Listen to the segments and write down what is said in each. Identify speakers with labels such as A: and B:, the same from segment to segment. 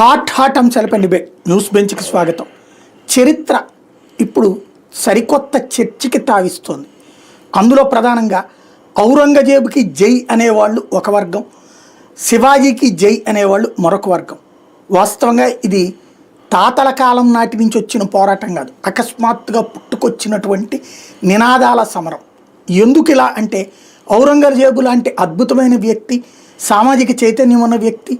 A: Hot అంశాలపై debate news బెంచ్కి స్వాగతం. చరిత్ర ఇప్పుడు సరికొత్త చర్చకి తావిస్తోంది. అందులో ప్రధానంగా ఔరంగజేబుకి జై అనేవాళ్ళు ఒక వర్గం, శివాజీకి జై అనేవాళ్ళు మరొక వర్గం. వాస్తవంగా ఇది తాతల కాలం నాటి నుంచి వచ్చిన పోరాటం కాదు, అకస్మాత్తుగా పుట్టుకొచ్చినటువంటి నినాదాల సమరం. ఎందుకు ఇలా అంటే, ఔరంగజేబు లాంటి అద్భుతమైన వ్యక్తి, సామాజిక చైతన్యం ఉన్న వ్యక్తి,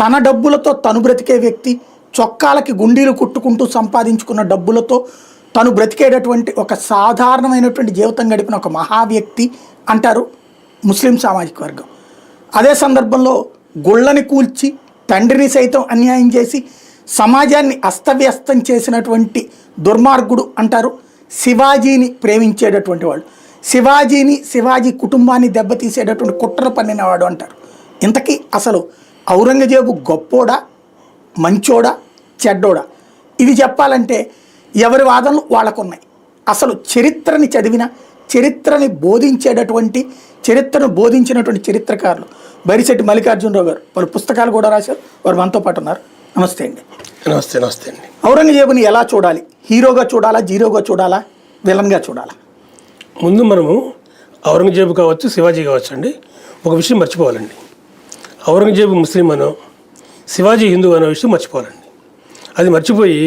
A: తన డబ్బులతో తను బ్రతికే వ్యక్తి, చొక్కాలకి గుండీలు కుట్టుకుంటూ సంపాదించుకున్న డబ్బులతో తను బ్రతికేటటువంటి ఒక సాధారణమైనటువంటి జీవితం గడిపిన ఒక మహా వ్యక్తి అంటారు ముస్లిం సామాజిక వర్గం. అదే సందర్భంలో గుళ్ళని కూల్చి తండ్రిని సైతం అన్యాయం చేసి సమాజాన్ని అస్తవ్యస్తం చేసినటువంటి దుర్మార్గుడు అంటారు శివాజీని ప్రేమించేటటువంటి వాళ్ళు. శివాజీ కుటుంబాన్ని దెబ్బతీసేటటువంటి కుట్రలు పన్నినవాడు అంటారు. ఇంతకీ అసలు ఔరంగజేబు గొప్పోడా, మంచోడా, చెడ్డోడా? ఇది చెప్పాలంటే ఎవరి వాదనలు వాళ్ళకున్నాయి. అసలు చరిత్రని చదివిన, చరిత్రను బోధించినటువంటి చరిత్రకారులు బైరిశెట్టి మల్లికార్జునరావు గారు వాళ్ళు పుస్తకాలు కూడా రాశారు. వారు మనతో పాటు ఉన్నారు. నమస్తే అండి.
B: నమస్తే అండి.
A: ఔరంగజేబుని ఎలా చూడాలి? హీరోగా చూడాలా, జీరోగా చూడాలా, విలన్గా చూడాలా?
B: ముందు మనము ఔరంగజేబు కావచ్చు, శివాజీ కావచ్చు అండి, ఒక విషయం మర్చిపోవాలండి. ఔరంగజేబు ముస్లిం అనో, శివాజీ హిందూ అనే విషయం మర్చిపోవాలండి. అది మర్చిపోయి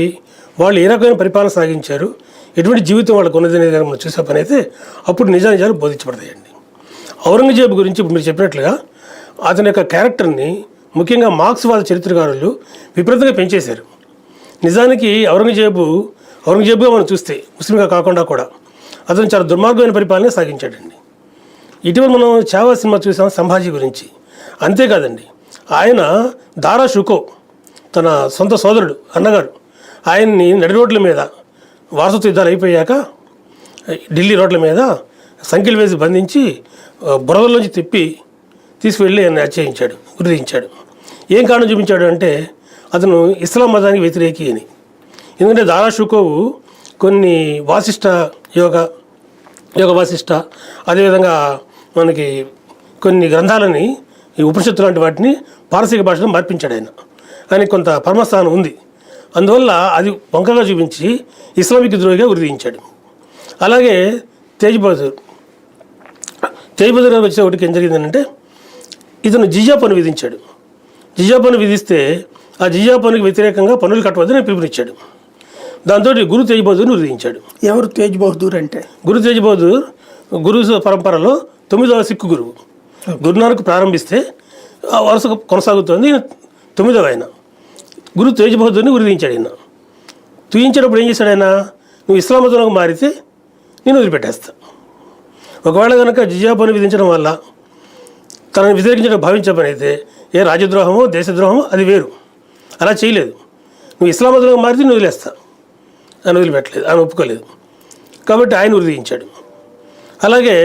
B: వాళ్ళు ఏ రకమైన పరిపాలన సాగించారు, ఎటువంటి జీవితం వాళ్ళకు ఉన్నది అనేది మనం చూసే పని అయితే అప్పుడు నిజాలు బోధించబడతాయండి. ఔరంగజేబు గురించి మీరు చెప్పినట్లుగా అతని యొక్క క్యారెక్టర్ని ముఖ్యంగా మార్క్స్వాద చరిత్రకారులు విపరీతంగా పెంచేశారు. నిజానికి ఔరంగజేబుగా మనం చూస్తే ముస్లింగా కాకుండా కూడా అతను చాలా దుర్మార్గమైన పరిపాలన సాగించాడండి. ఇటీవల మనం చావా సినిమా చూసాం సంభాజీ గురించి. అంతేకాదండి, ఆయన దారా షుకో తన సొంత సోదరుడు అన్నగారు ఆయన్ని నడి రోడ్ల మీద వారసత్వ యుద్ధాలు అయిపోయాక ఢిల్లీ రోడ్ల మీద సంఖ్యలు వేసి బంధించి బురదలోంచి తీసుకువెళ్ళి ఆయన హత్యించాడు, గుర్తించాడు. ఏం కారణం చూపించాడు అంటే అతను ఇస్లాం మతానికి వ్యతిరేకి అని. ఎందుకంటే దారా షుకోవు కొన్ని యోగ వాసిష్ట అదేవిధంగా మనకి కొన్ని గ్రంథాలని, ఈ ఉపనిషత్తు లాంటి వాటిని పారసీక భాషలో మార్పించాడు. ఆయనకి కొంత పరమస్థానం ఉంది. అందువల్ల అది వంకగా చూపించి ఇస్లామిక్ ద్రోహిగా గుర్తించాడు. అలాగే తేజ్ బహదూర్ వచ్చే ఒకటికి ఏం జరిగిందంటే, ఇతను జిజా పన్ను విధించాడు. జిజా పన్ను విధిస్తే ఆ జిజా పన్నుకి వ్యతిరేకంగా పన్నులు కట్టవద్దని పిలుపునిచ్చాడు. దాంతో గురు తేజ్ బహదూర్ని విధించాడు.
A: ఎవరు తేజ్ బహదూర్ అంటే? గురు
B: తేజ్ బహదూర్ గురు పరంపరలో 9వ సిక్కు గురువు. గురునానక్ ప్రారంభిస్తే ఆ వరుస కొనసాగుతోంది. 9వ ఆయన గురు తేజ్ బహదూర్ని విధించాడు. ఆయన తుయించేటప్పుడు ఏం చేశాడు? ఆయన నువ్వు ఇస్లాం మతంలోకి మారితే నేను వదిలిపెట్టేస్తా. ఒకవేళ కనుక జిజా పన్ను విధించడం వల్ల తనని వ్యతిరేకించడం భావించే పని అయితే ఏ రాజద్రోహమో దేశద్రోహమో అది వేరు. అలా చేయలేదు. నువ్వు ఇస్లాం మతంలోకి మారితే నేను వదిలేస్తా. ఆయన వదిలిపెట్టలేదు, ఆయన ఒప్పుకోలేదు. కాబట్టి ఆయన విధించాడు. అలాగే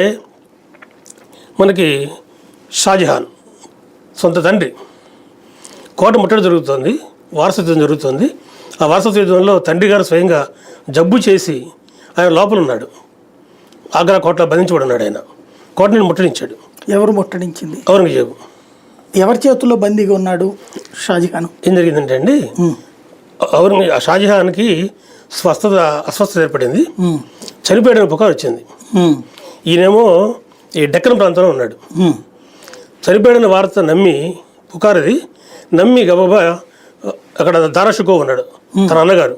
B: మనకి షాజహాన్ సొంత తండ్రి కోట ముట్టడి జరుగుతుంది, వారసత్వం జరుగుతుంది. ఆ వారసత్వ యుద్ధంలో తండ్రి గారు స్వయంగా జబ్బు చేసి ఆయన లోపల ఉన్నాడు. ఆగ్రా కోటలో బంధించబడి ఆయన. కోటని ముట్టడించాడు.
A: ఎవరు ముట్టడించింది?
B: ఔరంగజేబు.
A: ఎవరి చేతుల్లో బందీగా ఉన్నాడు షాజహాన్?
B: ఏం జరిగిందంటే అండి, షాజహాన్కి అస్వస్థత ఏర్పడింది, చనిపోయాడని పుకారు వచ్చింది. ఈయనేమో ఈ డెక్కన్ ప్రాంతంలో ఉన్నాడు. చనిపోయాడని వార్త పుకారది నమ్మి గబగబా అక్కడ దారా షుకోవు ఉన్నాడు, తన అన్నగారు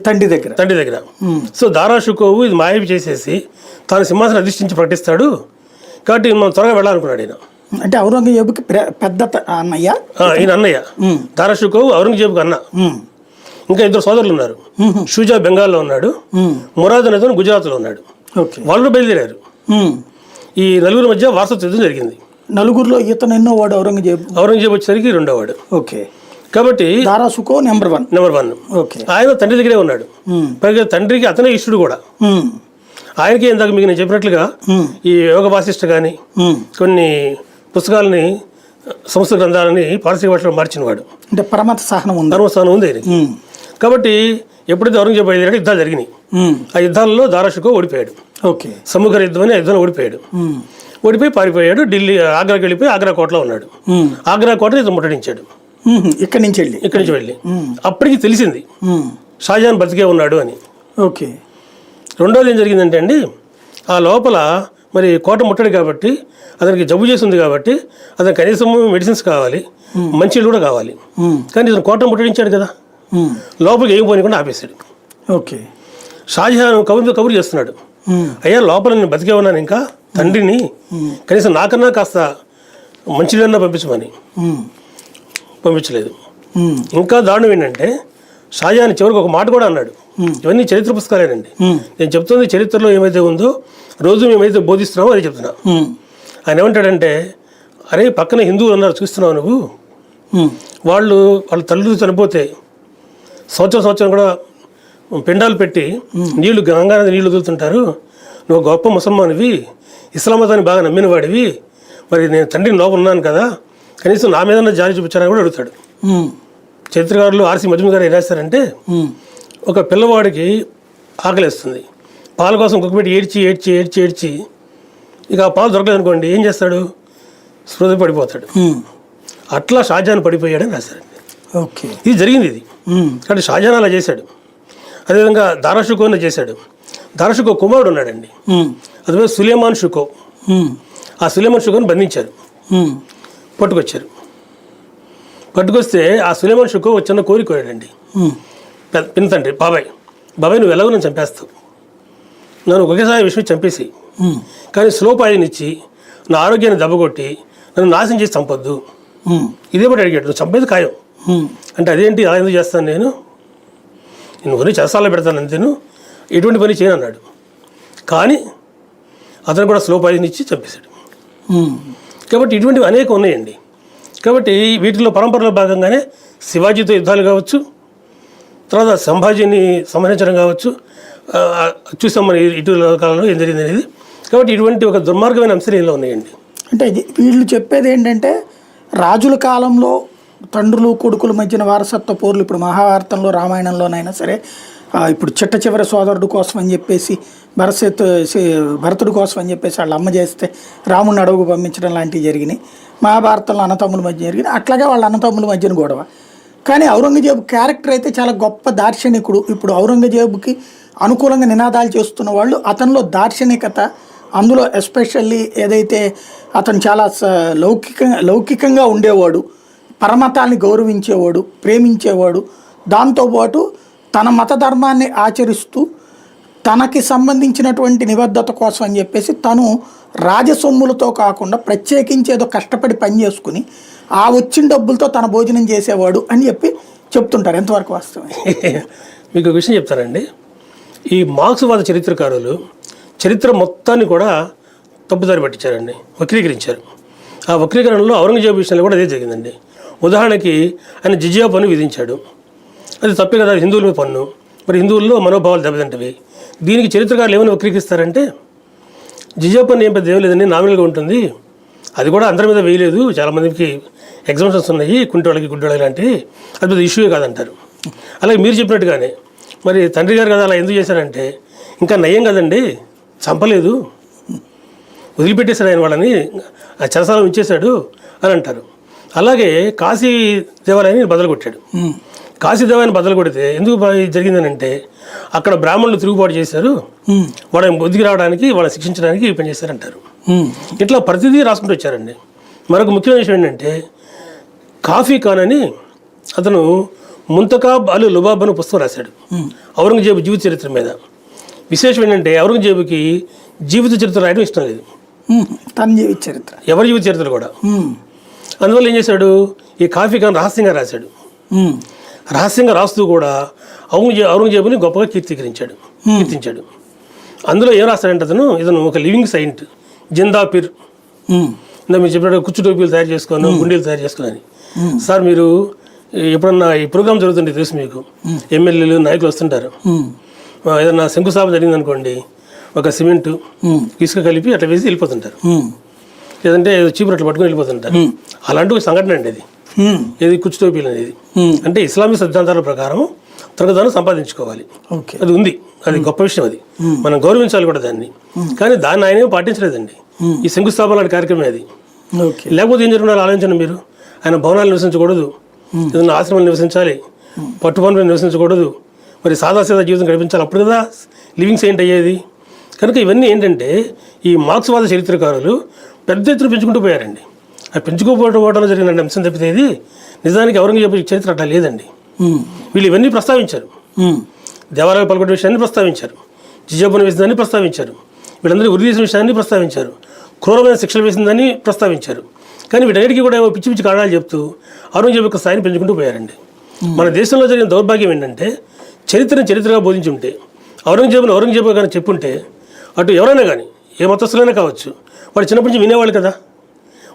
A: తండ్రి దగ్గర.
B: సో దారా షుకోవు ఇది మాయవి చేసేసి తాను సింహాసనం అధిష్ఠించి ప్రకటిస్తాడు కాబట్టి మనం త్వరగా వెళ్ళాలనుకున్నాడు. ఈయన
A: అంటే ఔరంగజేబుకి పెద్ద అన్నయ్య,
B: ఈయన అన్నయ్య దారా షుకోవు ఔరంగజేబుకి అన్న. ఇంకా 2 సోదరులు ఉన్నారు. షుజా బెంగాల్లో ఉన్నాడు, మురాద్ అనేతను గుజరాత్లో ఉన్నాడు. వాళ్ళు బయలుదేరారు. ఈ నలుగురు మధ్య వారసత్వ యుద్ధం జరిగింది.
A: నలుగురిలో ఇతను ఎన్నో వాడు?
B: ఔరంగజేబు వచ్చేసరికి 2వ వాడు.
A: ఓకే.
B: కాబట్టి
A: దారా షుకో నెంబర్ 1.
B: ఓకే. ఆయన తండ్రి దగ్గరే ఉన్నాడు. పైగా తండ్రికి అతనే ఇష్టుడు కూడా. ఆయనకి ఇందాక మీకు నేను చెప్పినట్లుగా ఈ యోగ వాసిష్ట కానీ కొన్ని పుస్తకాలని, సంస్కృత గ్రంథాలని పారసీక భాషలో మార్చినవాడు.
A: అంటే పరమత సహనం ఉంది
B: ఆయనకి. కాబట్టి ఎప్పుడైతే ఔరంగజేబు బయలుదేరాడు యుద్ధాలు జరిగినాయి. ఆ యుద్ధాలలో దారా షుకో ఓడిపోయాడు.
A: ఓకే.
B: సముఖ యుద్ధం అని ఆ యుద్ధంలో ఓడిపోయాడు. ఓడిపోయి పారిపోయాడు. ఢిల్లీ ఆగ్రాకి వెళ్ళిపోయి ఆగ్రా కోటలో ఉన్నాడు. ఆగ్రా కోటని ఇతను ముట్టడించాడు.
A: ఇక్కడి నుంచి వెళ్ళి
B: అప్పటికి తెలిసింది షాజహాన్ బతికే ఉన్నాడు అని.
A: ఓకే.
B: రెండోది ఏం జరిగిందంటే అండి, ఆ లోపల మరి కోట ముట్టడి కాబట్టి అతనికి జబ్బు చేసింది కాబట్టి అతనికి కనీసం మెడిసిన్స్ కావాలి, మంచిలు కూడా కావాలి. కానీ ఇతను కోట ముట్టడించాడు కదా, లోపలికి ఏం పోనీకుండా ఆపేశాడు.
A: ఓకే.
B: షాజహాన్ కబురు చేస్తున్నాడు, అయ్యా లోపల నేను బతికే ఉన్నాను, ఇంకా తండ్రిని కనీసం నాకన్నా కాస్త మంచిదన్నా పంపించమని. పంపించలేదు. ఇంకా దారుణం ఏంటంటే షాజహాన్ చివరికి ఒక మాట కూడా అన్నాడు. ఇవన్నీ చరిత్ర పుస్తకాలేనండి, నేను చెప్తుంది చరిత్రలో ఏమైతే ఉందో రోజు మేమైతే బోధిస్తున్నామో అది చెప్తున్నా. ఆయన ఏమంటాడంటే, అరే పక్కన హిందువులు ఉన్నారు చూస్తున్నావు నువ్వు, వాళ్ళ తల్లిదండ్రులు చనిపోతే సంవత్సరం కూడా పిండాలు పెట్టి నీళ్లు గంగానది నీళ్లు వదులుతుంటారు, నువ్వు గొప్ప ముసల్మానివి, ఇస్లాం మతాన్ని బాగా నమ్మిన వాడివి, మరి నేను తండ్రిని లోపల ఉన్నాను కదా, కనీసం నా మీద జాలి చూపించారని కూడా అడుగుతాడు. చరిత్రకారులు ఆర్సి మజ్మూ గారు ఏం రాస్తారంటే, ఒక పిల్లవాడికి ఆకలిస్తుంది, పాల కోసం కుక్కబెట్టి ఏడ్చి ఇక ఆ పాలు దొరకలేదనుకోండి ఏం చేస్తాడు, స్పృహ పడిపోతాడు. అట్లా షాజహాన్ పడిపోయాడని రాశారండి.
A: ఓకే.
B: ఇది జరిగింది. ఇది కాబట్టి షాజహాన్ అలా చేశాడు. అదేవిధంగా దారా షుకోని చేశాడు. దారా షుకో కుమారుడు ఉన్నాడండి, అదే సులేమాన్ షుకో. ఆ సులేమాన్ షుకోని బంధించారు, పట్టుకొస్తే ఆ సులేమాన్ షుకో చిన్న కోరిక కోరాడండి. పిన్న తండ్రి, బాబాయ్ నువ్వు ఎలాగో నన్ను చంపేస్తావు, నన్ను ఒకేసారి విషయం చంపేసి, కానీ స్లో పాయిజన్ ఇచ్చి నా ఆరోగ్యాన్ని దెబ్బకొట్టి నన్ను నాశనం చేసి చంపొద్దు, ఇదే కూడా అడిగాడు. నువ్వు చంపేది ఖాయం అంటే అదేంటి, అలా ఎందుకు చేస్తాను, నేను కొన్ని చెరసాల్లో పెడతాను అంతేను, ఎటువంటి పని చేయను అన్నాడు. కానీ అతను కూడా స్లో పాయిజన్ ఇచ్చి చంపేశాడు. కాబట్టి ఇటువంటివి అనేక ఉన్నాయండి. కాబట్టి వీటిలో పరంపరలో భాగంగానే శివాజీతో యుద్ధాలు కావచ్చు, తర్వాత సంభాజీని సంహరించడం కావచ్చు, చూసాం మన ఇటీవల కాలంలో ఏం జరిగింది అనేది. కాబట్టి ఇటువంటి ఒక దుర్మార్గమైన అంశాలు ఇందులో ఉన్నాయండి.
A: అంటే వీళ్ళు చెప్పేది ఏంటంటే, రాజుల కాలంలో తండ్రులు కొడుకుల మధ్యన వారసత్వ పోర్లు, ఇప్పుడు మహాభారతంలో రామాయణంలోనైనా సరే, ఇప్పుడు చిట్ట చివరి సోదరుడు కోసం అని చెప్పేసి భరతుడి కోసం అని చెప్పేసి వాళ్ళ అమ్మ చేస్తే రాముడిని అడవుకు పంపించడం లాంటివి జరిగినాయి. మహాభారతంలో అన్నతమ్ముల మధ్య జరిగినాయి. అట్లాగే వాళ్ళ అన్నతమ్ముల మధ్యన గొడవ. కానీ ఔరంగజేబు క్యారెక్టర్ అయితే చాలా గొప్ప దార్శనికుడు. ఇప్పుడు ఔరంగజేబుకి అనుకూలంగా నినాదాలు చేస్తున్న వాళ్ళు, అతనిలో దార్శనికత, అందులో ఎస్పెషల్లీ ఏదైతే అతను చాలా లౌకికంగా ఉండేవాడు, పరమతాన్ని గౌరవించేవాడు, ప్రేమించేవాడు, దాంతోపాటు తన మత ధర్మాన్ని ఆచరిస్తూ తనకి సంబంధించినటువంటి నిబద్ధత కోసం అని చెప్పేసి తను రాజసొమ్ములతో కాకుండా ప్రత్యేకించి ఏదో కష్టపడి పని చేసుకుని ఆ వచ్చిన డబ్బులతో తన భోజనం చేసేవాడు అని చెప్పి చెప్తుంటారు. ఎంతవరకు వాస్తవం?
B: మీకు ఒక విషయం చెప్తానండి. ఈ మార్క్స్వాద చరిత్రకారులు చరిత్ర మొత్తాన్ని కూడా తప్పుదారి పట్టించారండి, వక్రీకరించారు. ఆ వక్రీకరణలో ఔరంగజేబు విషయంలో కూడా అదే జరిగిందండి. ఉదాహరణకి ఆయన జిజియా పన్ను విధించాడు, అది తప్పే కదా, హిందువుల మీద పన్ను, మరి హిందువుల్లో మనోభావాలు దెబ్బతింటవి. దీనికి చరిత్రకారులు ఏమైనా వక్రీకరిస్తారంటే, జిజియా పన్ను ఏం పెద్ద ఏం లేదండి, నామినల్గా ఉంటుంది, అది కూడా అందరి మీద వేయలేదు, చాలామందికి ఎగ్జామ్షన్స్ ఉన్నాయి, కుంటోళ్ళకి గుడ్డోళ్ళకి లాంటివి, అది పెద్ద ఇష్యూయే కాదంటారు. అలాగే మీరు చెప్పినట్టుగానే మరి తండ్రి గారు కదా అలా ఎందుకు చేశారంటే, ఇంకా నయం కదండి, చంపలేదు, వదిలిపెట్టేశాడు ఆయన వాళ్ళని, ఆ చెరసాల ఉంచేశాడు అని అంటారు. అలాగే కాశీ దేవాలయాన్ని బదులు కొట్టాడు. కాశీ దేవాలయాన్ని బదులు కొడితే ఎందుకు జరిగిందని అంటే, అక్కడ బ్రాహ్మణులు తిరుగుబాటు చేశారు, వాళ్ళని బొద్దికి రావడానికి, వాళ్ళని శిక్షించడానికి ఈ పని చేశారంటారు. ఇట్లా ప్రతిదీ రాసుకుంటూ వచ్చారండి. మరొక ముఖ్యమైన విషయం ఏంటంటే, కాఫీ ఖాన్ అని అతను ముంతకాబ్ అల్ లుబాబ్ అని పుస్తకం రాశాడు ఔరంగజేబు జీవిత చరిత్ర మీద. విశేషం ఏంటంటే, ఔరంగజేబుకి జీవిత చరిత్ర రాయడం ఇష్టం లేదు,
A: తన జీవిత చరిత్ర,
B: ఎవరి జీవిత చరిత్ర కూడా. అందువల్ల ఏం చేశాడు, ఈ కాఫీ ఖాన్ రహస్యంగా రాశాడు. రహస్యంగా రాస్తూ కూడా ఔరంగజేబుని గొప్పగా కీర్తించాడు. అందులో ఏం రాస్తాడంటే, ఇతను ఒక లివింగ్ సైంట్, జిందాపీర్, ఇంకా మీరు చెప్పినట్టు కుచ్చు టోపీలు తయారు చేసుకున్నాను, గుండీలు తయారు చేసుకున్నాను. సార్ మీరు ఎప్పుడన్నా ఈ ప్రోగ్రామ్ జరుగుతుంటే తెలుసు మీకు, ఎమ్మెల్యేలు నాయకులు వస్తుంటారు, ఏదన్నా శంకుస్థాపన జరిగింది అనుకోండి, ఒక సిమెంటు ఇసుక కలిపి అట్లా వేసి వెళ్ళిపోతుంటారు, లేదంటే చీపురట్లు పట్టుకుని వెళ్ళిపోతుంటారు. అలాంటి ఒక సంఘటన అండి అది, ఏది కుచ్చు టోపీలు అనేది. అంటే ఇస్లామిక్ సిద్ధాంతాల ప్రకారం తనకు తాను సంపాదించుకోవాలి, అది ఉంది, అది గొప్ప విషయం, అది మనం గౌరవించాలి కూడా దాన్ని. కానీ దాన్ని ఆయన పాటించలేదండి, ఈ శంకుస్థాపన లాంటి కార్యక్రమం అది. లేకపోతే ఏం జరుగుతుందో ఆలోచించండి మీరు, ఆయన భవనాలు నివసించకూడదు, ఏదైనా ఆశ్రమంలో నివసించాలి, పట్టుపనులు నివసించకూడదు, మరి సాదాసీదా జీవితం గడిపించాలి. అప్పుడు కదా లివింగ్ సెయింట్ అయ్యేది. కనుక ఇవన్నీ ఏంటంటే ఈ మార్క్స్వాద చరిత్రకారులు పెద్ద ఎత్తున పెంచుకుంటూ పోయారండి. ఆ పెంచుకోపోవడంలో జరిగిన అంశం తప్పితే ఇది నిజానికి ఔరంగజేబు చరిత్ర అట్లా లేదండి. వీళ్ళు ఇవన్నీ ప్రస్తావించారు, దేవాలయ పలుకుట విషయాన్ని ప్రస్తావించారు, జిజాబున విషయాన్ని ప్రస్తావించారు, వీళ్ళందరూ ఉరి తీసిన విషయాన్ని ప్రస్తావించారు, క్రూరమైన శిక్షలు వేసిందని ప్రస్తావించారు. కానీ వీటన్నిటికీ కూడా ఏమో పిచ్చి పిచ్చి కారణాలు చెప్తూ ఔరంగజేబు యొక్క స్థాయిని పెంచుకుంటూ పోయారండి. మన దేశంలో జరిగిన దౌర్భాగ్యం ఏంటంటే చరిత్రను చరిత్రగా బోధించి ఉంటే, ఔరంగజేబు కానీ చెప్పుంటే అటు ఎవరైనా కానీ ఏ మతస్థులైనా కావచ్చు, వాడు చిన్నప్పటి నుంచి వినేవాళ్ళు కదా,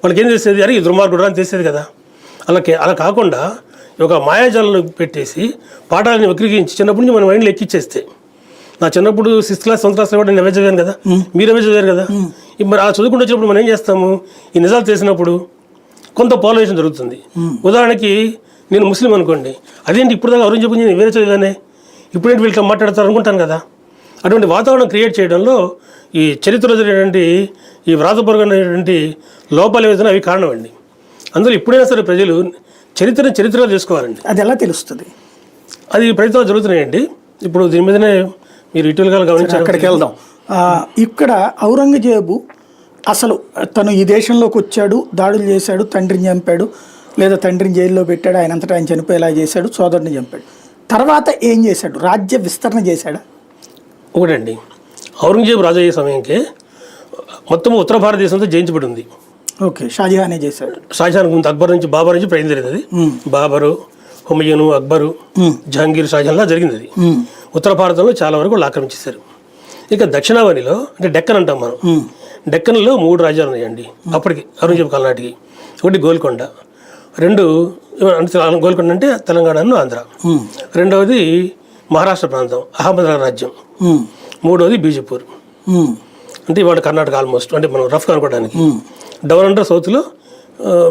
B: వాళ్ళకి ఏం చేసేది, అరే ఈ దుర్మార్గుడు అని తెలిసేది కదా. అలా కాకుండా ఒక మాయాజాలను పెట్టేసి పాఠాలను వక్రీకరించి చిన్నప్పటి నుంచి మన మైండ్లో ఎక్కిచ్చేస్తే, నా చిన్నప్పుడు 6th క్లాస్ 7th క్లాస్లో కూడా నేను అవే చదివాను కదా, మీరు అవే చదివారు కదా. మరి ఆ చదువుకుంటూ వచ్చినప్పుడు మనం ఏం చేస్తాము, ఈ నిజాలు తెలిసినప్పుడు కొంత పోలరైజేషన్ జరుగుతుంది. ఉదాహరణకి నేను ముస్లిం అనుకోండి, అదేంటి ఇప్పుడు దాకా ఔరంగజేబు నేను వేరే చదివానే, ఇప్పుడేంటి వీళ్ళతో మాట్లాడతారు అనుకుంటాను కదా. అటువంటి వాతావరణం క్రియేట్ చేయడంలో ఈ చరిత్రలో జరిగినటువంటి ఈ వ్రాతపూర్వకమైనటువంటి లోపాలు ఏవైతే అవి కారణం అండి. అందులో ఇప్పుడైనా సరే ప్రజలు చరిత్రను చరిత్రగా చేసుకోవాలండి.
A: అది ఎలా తెలుస్తుంది?
B: అది ప్రయత్నాలు జరుగుతున్నాయండి. ఇప్పుడు దీని మీదనే మీరు ఇటీవల గమనించారు.
A: అక్కడికి వెళ్దాం. ఇక్కడ ఔరంగజేబు అసలు తను ఈ దేశంలోకి వచ్చాడు, దాడులు చేశాడు, తండ్రిని చంపాడు, లేదా తండ్రిని జైల్లో పెట్టాడు, ఆయన అంతటా ఆయన చనిపోయేలా చేశాడు, సోదరుని చంపాడు. తర్వాత ఏం చేశాడు? రాజ్య విస్తరణ చేశాడా?
B: ఒకటండి, ఔరంగజేబు రాజు అయ్యే సమయంకే మొత్తం ఉత్తర భారతదేశంతో జయించబడి ఉంది.
A: ఓకే, షాజహానే చేశాడు.
B: షాజహాన్ ముందు అక్బర్ నుంచి బాబర్ నుంచి ప్రయత్నం అది. బాబరు, హుమయూను, అక్బరు, జహాంగీర్, షాజహాన్లా జరిగింది అది. ఉత్తర భారతంలో చాలా వరకు వాళ్ళు ఆక్రమించేశారు. ఇక దక్షిణావనిలో అంటే డెక్కన్ అంటాం మనం, డెక్కన్లో 3 రాజ్యాలు ఉన్నాయండి అప్పటికి ఔరంగజేబు కాలం నాటికి. ఒకటి గోల్కొండ, 2 గోల్కొండ అంటే తెలంగాణను ఆంధ్ర, 2వది మహారాష్ట్ర ప్రాంతం అహ్మద్నగర్ రాజ్యం, 3వది బీజపూర్ అంటే ఇవాళ కర్ణాటక ఆల్మోస్ట్, అంటే మనం రఫ్గా అనుకోవడానికి. డౌన్ అండర్ సౌత్లో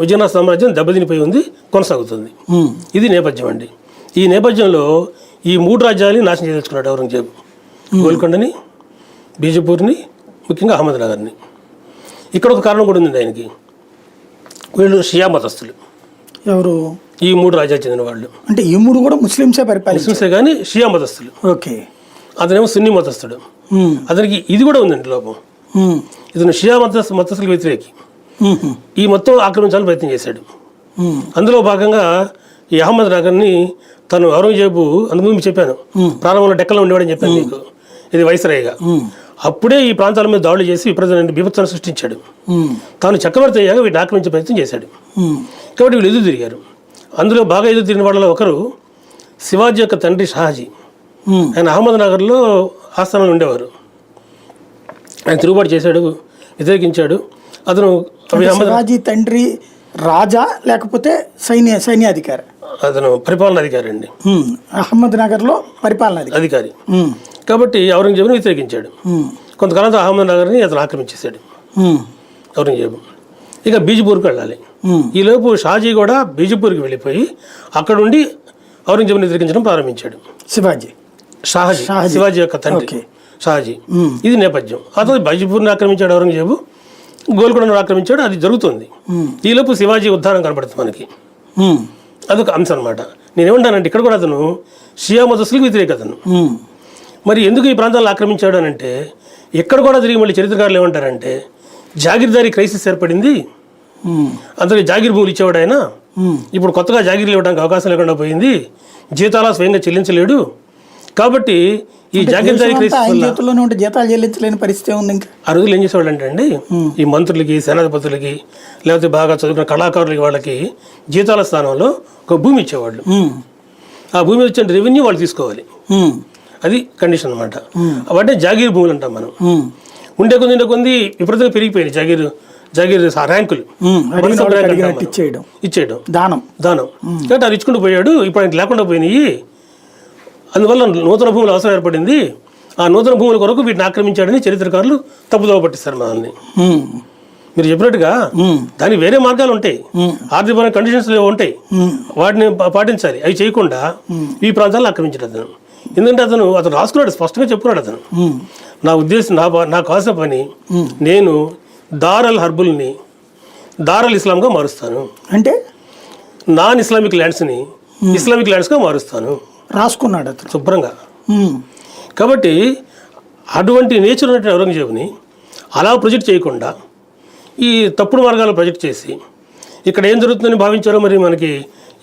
B: విజయనగర సామ్రాజ్యం దెబ్బతినిపోయి ఉంది, కొనసాగుతుంది. ఇది నేపథ్యం అండి. ఈ నేపథ్యంలో ఈ 3 రాజ్యాలని నాశనం చేయదలుచుకున్నాడు ఔరంగజేబు. గోల్కొండని, బీజపూర్ని, ముఖ్యంగా అహ్మద్నగర్ని. ఇక్కడ ఒక కారణం కూడా ఉంది ఆయనకి. వీళ్ళు షియా మతస్థులు.
A: ఎవరు?
B: ఈ 3 రాజ్యాలు చెందిన వాళ్ళు.
A: అంటే ఈ 3 కూడా ముస్లింసే పరిపాలించారు.
B: ముస్లింసే కానీ షియా మతస్థులు.
A: ఓకే.
B: అతనేమో సున్నీ మతస్థుడు. అతనికి ఇది కూడా ఉందండి లోపం. ఇతను షియా మతస్థులకు వ్యతిరేకి. ఈ మొత్తం ఆక్రమించాలని ప్రయత్నం చేశాడు. అందులో భాగంగా ఈ అహ్మద్నగర్ని తను ఔరంగజేబు అందుకు మీకు చెప్పాను, ప్రారంభంలో డెక్కలో ఉండేవాడని చెప్పాను మీకు, ఇది వైస్రాయిగా. అప్పుడే ఈ ప్రాంతాల మీద దాడులు చేసి విపరీతమైన బీభత్సాన్ని సృష్టించాడు. తాను చక్రవర్తి అయ్యాక వీటిని ఆక్రమించే ప్రయత్నం చేశాడు. కాబట్టి వీళ్ళు ఎదురు తిరిగారు. అందులో బాగా ఎదురు తిరిగిన వాళ్ళలో ఒకరు శివాజీ యొక్క తండ్రి షాజీ. ఆయన అహ్మద్నగర్లో ఆస్థానంలో ఉండేవారు. ఆయన తిరుగుబాటు చేశాడు, వ్యతిరేకించాడు. అతను
A: శివాజీ తండ్రి రాజా లేకపోతే సైన్యాధికారి?
B: అతను పరిపాలనాధికారి అండి,
A: అహ్మద్నగర్లో పరిపాలనాధికారి.
B: కాబట్టి ఔరంగజేబుని వ్యతిరేకించాడు. కొంతకాలంతో అహ్మద్నగర్ని అతను ఆక్రమించేశాడు ఔరంగజేబు. ఇక బీజపూర్కి వెళ్ళాలి. ఈలోపు షాజీ కూడా బీజపూర్కి వెళ్ళిపోయి అక్కడ ఉండి ఔరంగజేబుని వ్యతిరేకించడం ప్రారంభించాడు. శివాజీ యొక్క తండ్రి షాజీ. ఇది నేపథ్యం. అతను బీజపూర్ని ఆక్రమించాడు ఔరంగజేబు, గోల్కొండను ఆక్రమించాడు. అది జరుగుతుంది. ఈలోపు శివాజీ ఉద్ధానం కనపడుతుంది మనకి. అదొక అంశం అనమాట. నేనేమంటానంటే ఇక్కడ కూడా అతను షియా మతస్థులకు వ్యతిరేక అతను. మరి ఎందుకు ఈ ప్రాంతాలను ఆక్రమించాడు అని అంటే, ఎక్కడ కూడా తిరిగి మళ్ళీ చరిత్రకారులు ఏమంటారంటే జాగీర్దారీ క్రైసిస్ ఏర్పడింది, అందరికి జాగీర్ భూములు ఇచ్చేవాడు ఆయన, ఇప్పుడు కొత్తగా జాగీర్లు ఇవ్వడానికి అవకాశం లేకుండా పోయింది, జీతాలు స్వయంగా చెల్లించలేడు. కాబట్టి ఈ జాగీర్దారీ క్రైసిస్
A: వల్ల జీతాలు చెల్లించలేని పరిస్థితి ఉంది. ఇంకా
B: ఆ రోజులు ఏం చేసేవాళ్ళు అంటే అండి, ఈ మంత్రులకి, సేనాధిపతులకి, లేకపోతే బాగా చదువుకున్న కళాకారులకి వాళ్ళకి జీతాల స్థానంలో ఒక భూమి ఇచ్చేవాళ్ళు. ఆ భూమి వచ్చిన రెవెన్యూ వాళ్ళు తీసుకోవాలి. అది కండిషన్ అనమాట. అవన్నీ జాగీర్ భూములు అంటాం మనం. ఉండే కొంది విపరీతంగా పెరిగిపోయినాయి జాగీర్ ర్యాంకులు ఇచ్చేయడం, దానం. కాబట్టి అది ఇచ్చుకుంటూ పోయాడు. ఇప్పుడు ఆయనకి లేకుండా పోయినాయి. అందువల్ల నూతన భూములు అవసరం ఏర్పడింది. ఆ నూతన భూముల కొరకు వీటిని ఆక్రమించాడని చరిత్రకారులు తప్పుదోవ పట్టిస్తారు మనల్ని. మీరు చెప్పినట్టుగా దానికి వేరే మార్గాలు ఉంటాయి, ఆర్థికపరమైన కండిషన్స్ ఉంటాయి, వాటిని పాటించాలి. అవి చేయకుండా ఈ ప్రాంతాలను ఆక్రమించాడు అతను. ఎందుకంటే అతను రాసుకున్నాడు, స్పష్టంగా చెప్పుకున్నాడు అతను, నా ఉద్దేశం, నాకు కావాల్సిన పని, నేను దారల్ హర్బుల్ని దారల్ ఇస్లాంగా మారుస్తాను.
A: అంటే
B: నాన్ ఇస్లామిక్ ల్యాండ్స్ని ఇస్లామిక్ ల్యాండ్స్గా మారుస్తాను
A: రాసుకున్నాడు అతను
B: శుభ్రంగా.
A: ఉమ్,
B: కాబట్టి అటువంటి నేచర్ ఉన్నటువంటి ఔరంగజేబుని అలా ప్రొజెక్ట్ చేయకుండా ఈ తప్పుడు మార్గాలు ప్రొజెక్ట్ చేసి ఇక్కడ ఏం జరుగుతుందని భావించారో మరి మనకి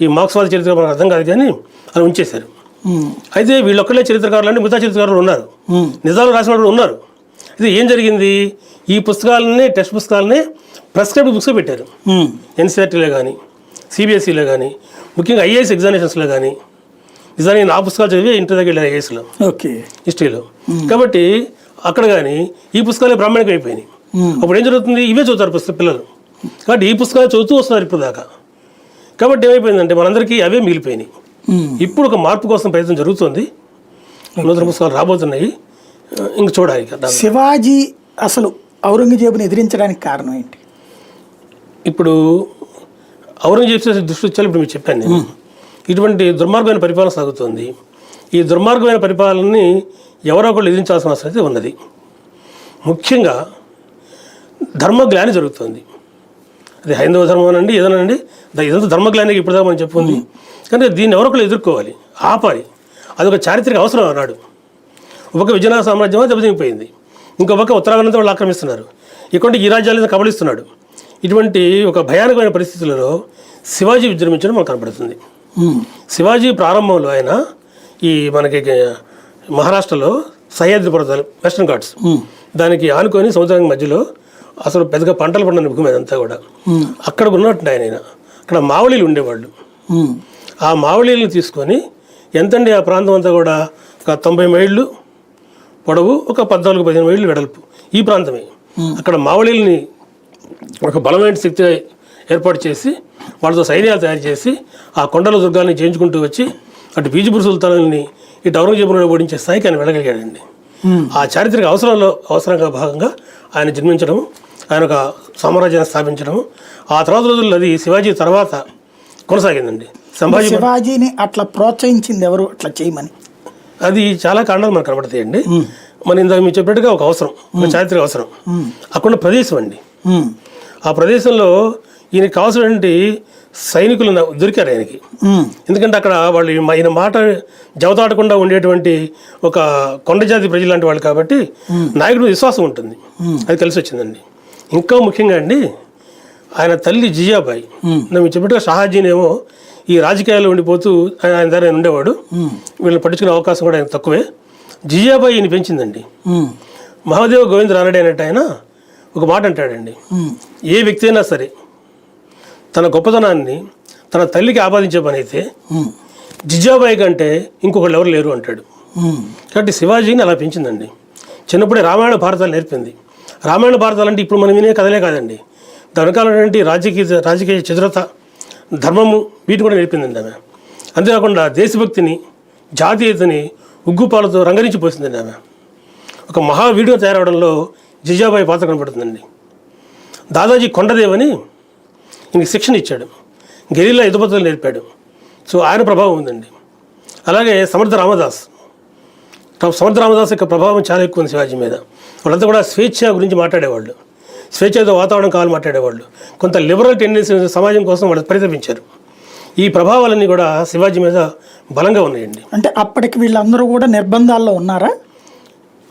B: ఈ మార్క్స్వాద చరిత్ర మనకు అర్థం కాదు, కానీ అలా ఉంచేశారు.
A: ఉమ్,
B: అయితే వీళ్ళొక్కడే చరిత్రకారులు అంటే మిగతా చరిత్రకారులు ఉన్నారు,
A: ఉమ్,
B: నిజాలు రాసిన వాళ్ళు ఉన్నారు. అయితే ఏం జరిగింది, ఈ పుస్తకాలనే టెక్స్ట్ పుస్తకాలనే ప్రెస్క్రైబ్డ్ బుక్స్గా పెట్టారు.
A: ఉమ్,
B: ఎన్సీఆర్టీలో కానీ సిబిఎస్ఈలో కానీ ముఖ్యంగా ఐఏఎస్ ఎగ్జామినేషన్స్లో కానీ. నిజానికి నా పుస్తకాలు చదివి ఇంటర్ దగ్గర వెళ్ళాను ఐఏఎస్లో
A: ఓకే.
B: హిస్టరీలో. కాబట్టి అక్కడ కానీ ఈ పుస్తకాలే బ్రాహ్మణికం అయిపోయినాయి. అప్పుడు ఏం జరుగుతుంది, ఇవే చదువుతారు పిల్లలు. కాబట్టి ఈ పుస్తకాలు చదువుతూ వస్తున్నారు ఇప్పుడు దాకా. కాబట్టి ఏమైపోయిందంటే మనందరికీ అవే మిగిలిపోయినాయి.
A: ఉమ్,
B: ఇప్పుడు ఒక మార్పు కోసం ప్రయత్నం జరుగుతుంది, నూతన పుస్తకాలు రాబోతున్నాయి, ఇంక చూడాలి కదా.
A: శివాజీ అసలు ఔరంగజేబుని ఎదిరించడానికి కారణం ఏంటి?
B: ఇప్పుడు ఔరంగజేబు చేసే దుష్కృత్యాలు ఇప్పుడు మీకు చెప్పాను నేను. ఇటువంటి దుర్మార్గమైన పరిపాలన సాగుతుంది. ఈ దుర్మార్గమైన పరిపాలనని ఎవరో ఒకళ్ళు ఎదిరించాల్సిన అవసరం అయితే ఉన్నది. ముఖ్యంగా ధర్మగ్లాని జరుగుతుంది. అది హైందవ ధర్మం అనండి ఏదనండి, ఇదంతా ధర్మగ్లానికి ఇప్పుడు దాకా మనం చెప్పుకుంది. కానీ దీన్ని ఎవరో ఒకళ్ళు ఎదుర్కోవాలి, ఆపాలి. అదొక చారిత్రక అవసరం అన్నాడు. ఒక పక్క విజయనగర సామ్రాజ్యం దెబ్బతినిపోయింది, ఇంకో పక్క ఉత్తరాఖండంతో వాళ్ళు ఆక్రమిస్తున్నారు, ఇక్కడ ఈ రాజ్యాలను కబలిస్తున్నాడు. ఇటువంటి ఒక భయానకమైన పరిస్థితులలో శివాజీ విజృంభించడం మనకు కనపడుతుంది. శివాజీ ప్రారంభంలో ఆయన ఈ మనకి మహారాష్ట్రలో సహ్యాద్రి పర్వతాలు వెస్టర్న్ ఘాట్స్ దానికి ఆనుకొని సముద్రానికి మధ్యలో అసలు పెద్దగా పంటలు పండిన భూమి అదంతా కూడా. అక్కడ ఉన్నట్టు ఆయన అక్కడ మావళీలు ఉండేవాళ్ళు. ఆ మావళీలను తీసుకొని ఎంతండి ఆ ప్రాంతం అంతా కూడా ఒక 90 మైళ్ళు పొడవు, ఒక 14-15 మైళ్ళు వెడల్పు ఈ ప్రాంతమే. అక్కడ మావళీలని ఒక బలమైన శక్తి ఏర్పాటు చేసి వాళ్ళతో సైన్యాలు తయారు చేసి ఆ కొండల దుర్గాల్ని చేయించుకుంటూ వచ్చి అటు బీజపూర్ సుల్తానుల్ని ఇటు ఔరంగజేబును ఓడించే స్థాయికి ఆయన వెళ్ళగలిగాడండి. ఆ చారిత్రక అవసరంగా భాగంగా ఆయన జన్మించడం, ఆయన ఒక సామ్రాజ్యాన్ని స్థాపించడం, ఆ తర్వాత రోజుల్లో అది శివాజీ తర్వాత కొనసాగిందండి.
A: శివాజీని అట్లా ప్రోత్సహించింది ఎవరు అట్లా చేయమని?
B: అది చాలా కారణాలు మనకు కనబడతాయండి. మన ఇందాక మీరు చెప్పినట్టుగా ఒక అవసరం, ఒక చారిత్రక అవసరం, అక్కడ ప్రదేశం అండి. ఆ ప్రదేశంలో ఈయనకి కావాల్సినటువంటి సైనికులు దొరికారు ఆయనకి. ఎందుకంటే అక్కడ వాళ్ళు ఈయన మాట జవదాటకుండా ఉండేటువంటి ఒక కొండజాతి ప్రజలు లాంటి వాళ్ళు కాబట్టి నాయకుడు విశ్వాసం ఉంటుంది. అది కలిసి వచ్చిందండి. ఇంకా ముఖ్యంగా అండి ఆయన తల్లి జియాబాయి, మేము చెప్పినట్టుగా షాహాజీనేమో ఈ రాజకీయాల్లో ఉండిపోతూ ఆయన దగ్గర ఉండేవాడు, వీళ్ళని పట్టించుకునే అవకాశం కూడా ఆయన తక్కువే. జియాబాయి ఈయన పెంచిందండి. మహాదేవ గోవింద రానడే అన్నట్టు ఆయన ఒక మాట అంటాడండి, ఏ వ్యక్తి అయినా సరే తన గొప్పతనాన్ని తన తల్లికి ఆపాదించే పని అయితే జిజాబాయి కంటే ఇంకొకళ్ళు ఎవరు లేరు అంటాడు. కాబట్టి శివాజీని అలా పెంచిందండి. చిన్నప్పుడే రామాయణ భారతాలు నేర్పింది. రామాయణ భారతాలు అంటే ఇప్పుడు మనం వినే కథలే కాదండి, దాని వెనకాలటువంటి రాజకీయ చతురత, ధర్మము వీటిని కూడా నేర్పిందండి ఆమె. అంతేకాకుండా దేశభక్తిని, జాతీయతని ఉగ్గుపాలతో రంగరించిపోతుందండి ఆమె. ఒక మహావీడియో తయారవడంలో జిజాబాయి పాత్ర కనపడుతుందండి. దాదాజీ కొండదేవని ఇంక శిక్షణ ఇచ్చాడు, గెరిల్లా యుద్ధపద్ధతులు నేర్పాడు. సో ఆయన ప్రభావం ఉందండి. అలాగే సమర్థ రామదాస్ యొక్క ప్రభావం చాలా ఎక్కువ ఉంది శివాజీ మీద. వాళ్ళంతా కూడా స్వేచ్ఛ గురించి మాట్లాడేవాళ్ళు, స్వేచ్ఛతో వాతావరణం కావాలి మాట్లాడేవాళ్ళు, కొంత లిబరల్ టెండెన్సీ సమాజం కోసం వాళ్ళు పరితపించారు. ఈ ప్రభావాలన్నీ కూడా శివాజీ మీద బలంగా ఉన్నాయండి.
A: అంటే అప్పటికి వీళ్ళందరూ కూడా నిర్బంధాల్లో ఉన్నారా?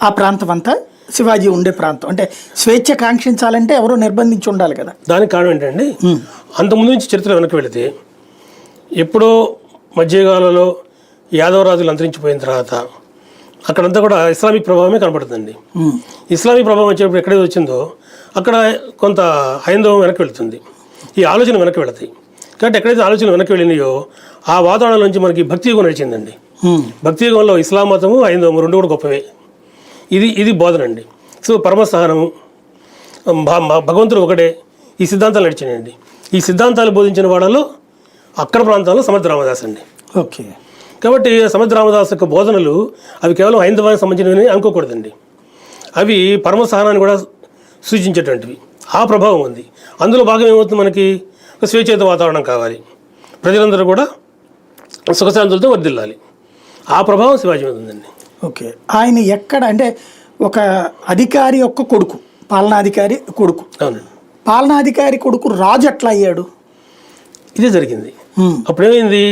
A: ఆ ప్రాంతం అంతా శివాజీ ఉండే ప్రాంతం అంటే స్వేచ్ఛ కాంక్షించాలంటే ఎవరో నిర్బంధించి ఉండాలి కదా.
B: దానికి కారణం ఏంటండి, అంతకుముందు నుంచి చరిత్ర వెనక్కి వెళితే ఎప్పుడో మధ్యయుగాలలో యాదవరాజులు అంతరించిపోయిన తర్వాత అక్కడంతా కూడా ఇస్లామిక్ ప్రభావమే కనపడుతుందండి. ఇస్లామిక్ ప్రభావం వచ్చేటప్పుడు ఎక్కడైతే వచ్చిందో అక్కడ కొంత హైందవం వెనక్కి వెళుతుంది, ఈ ఆలోచన వెనక్కి వెళతాయి. కాబట్టి ఎక్కడైతే ఆలోచన వెనక్కి వెళ్ళినాయో ఆ వాతావరణం నుంచి మనకి భక్తి యుగం నడిచిందండి. భక్తి యుగంలో ఇస్లాం మతము, హైందవము రెండు కూడా గొప్పవే. ఇది బోధన అండి. సో పరమసహనము, భగవంతుడు ఒకటే, ఈ సిద్ధాంతాలు నడిచినాయండి. ఈ సిద్ధాంతాలు బోధించిన వాళ్ళలో అక్కడ ప్రాంతాల్లో సమర్థ రామదాస్ అండి.
A: ఓకే.
B: కాబట్టి సమర్థ రామదాస్ యొక్క బోధనలు అవి కేవలం హైందవానికి సంబంధించినవి అనుకోకూడదండి. అవి పరమసహనాన్ని కూడా సూచించేటువంటివి. ఆ ప్రభావం ఉంది. అందులో భాగం ఏమవుతుంది, మనకి ఒక స్వేచ్ఛిత వాతావరణం కావాలి, ప్రజలందరూ కూడా సుఖశాంతులతో వర్ధిల్లాలి. ఆ ప్రభావం శివాజీ మీద ఉందండి.
A: ఓకే. ఆయన ఎక్కడ అంటే ఒక అధికారి యొక్క కొడుకు, పాలనాధికారి కొడుకు.
B: అవునండి.
A: పాలనాధికారి కొడుకు రాజు ఎట్లా అయ్యాడు?
B: ఇదే జరిగింది. అప్పుడేమైంది,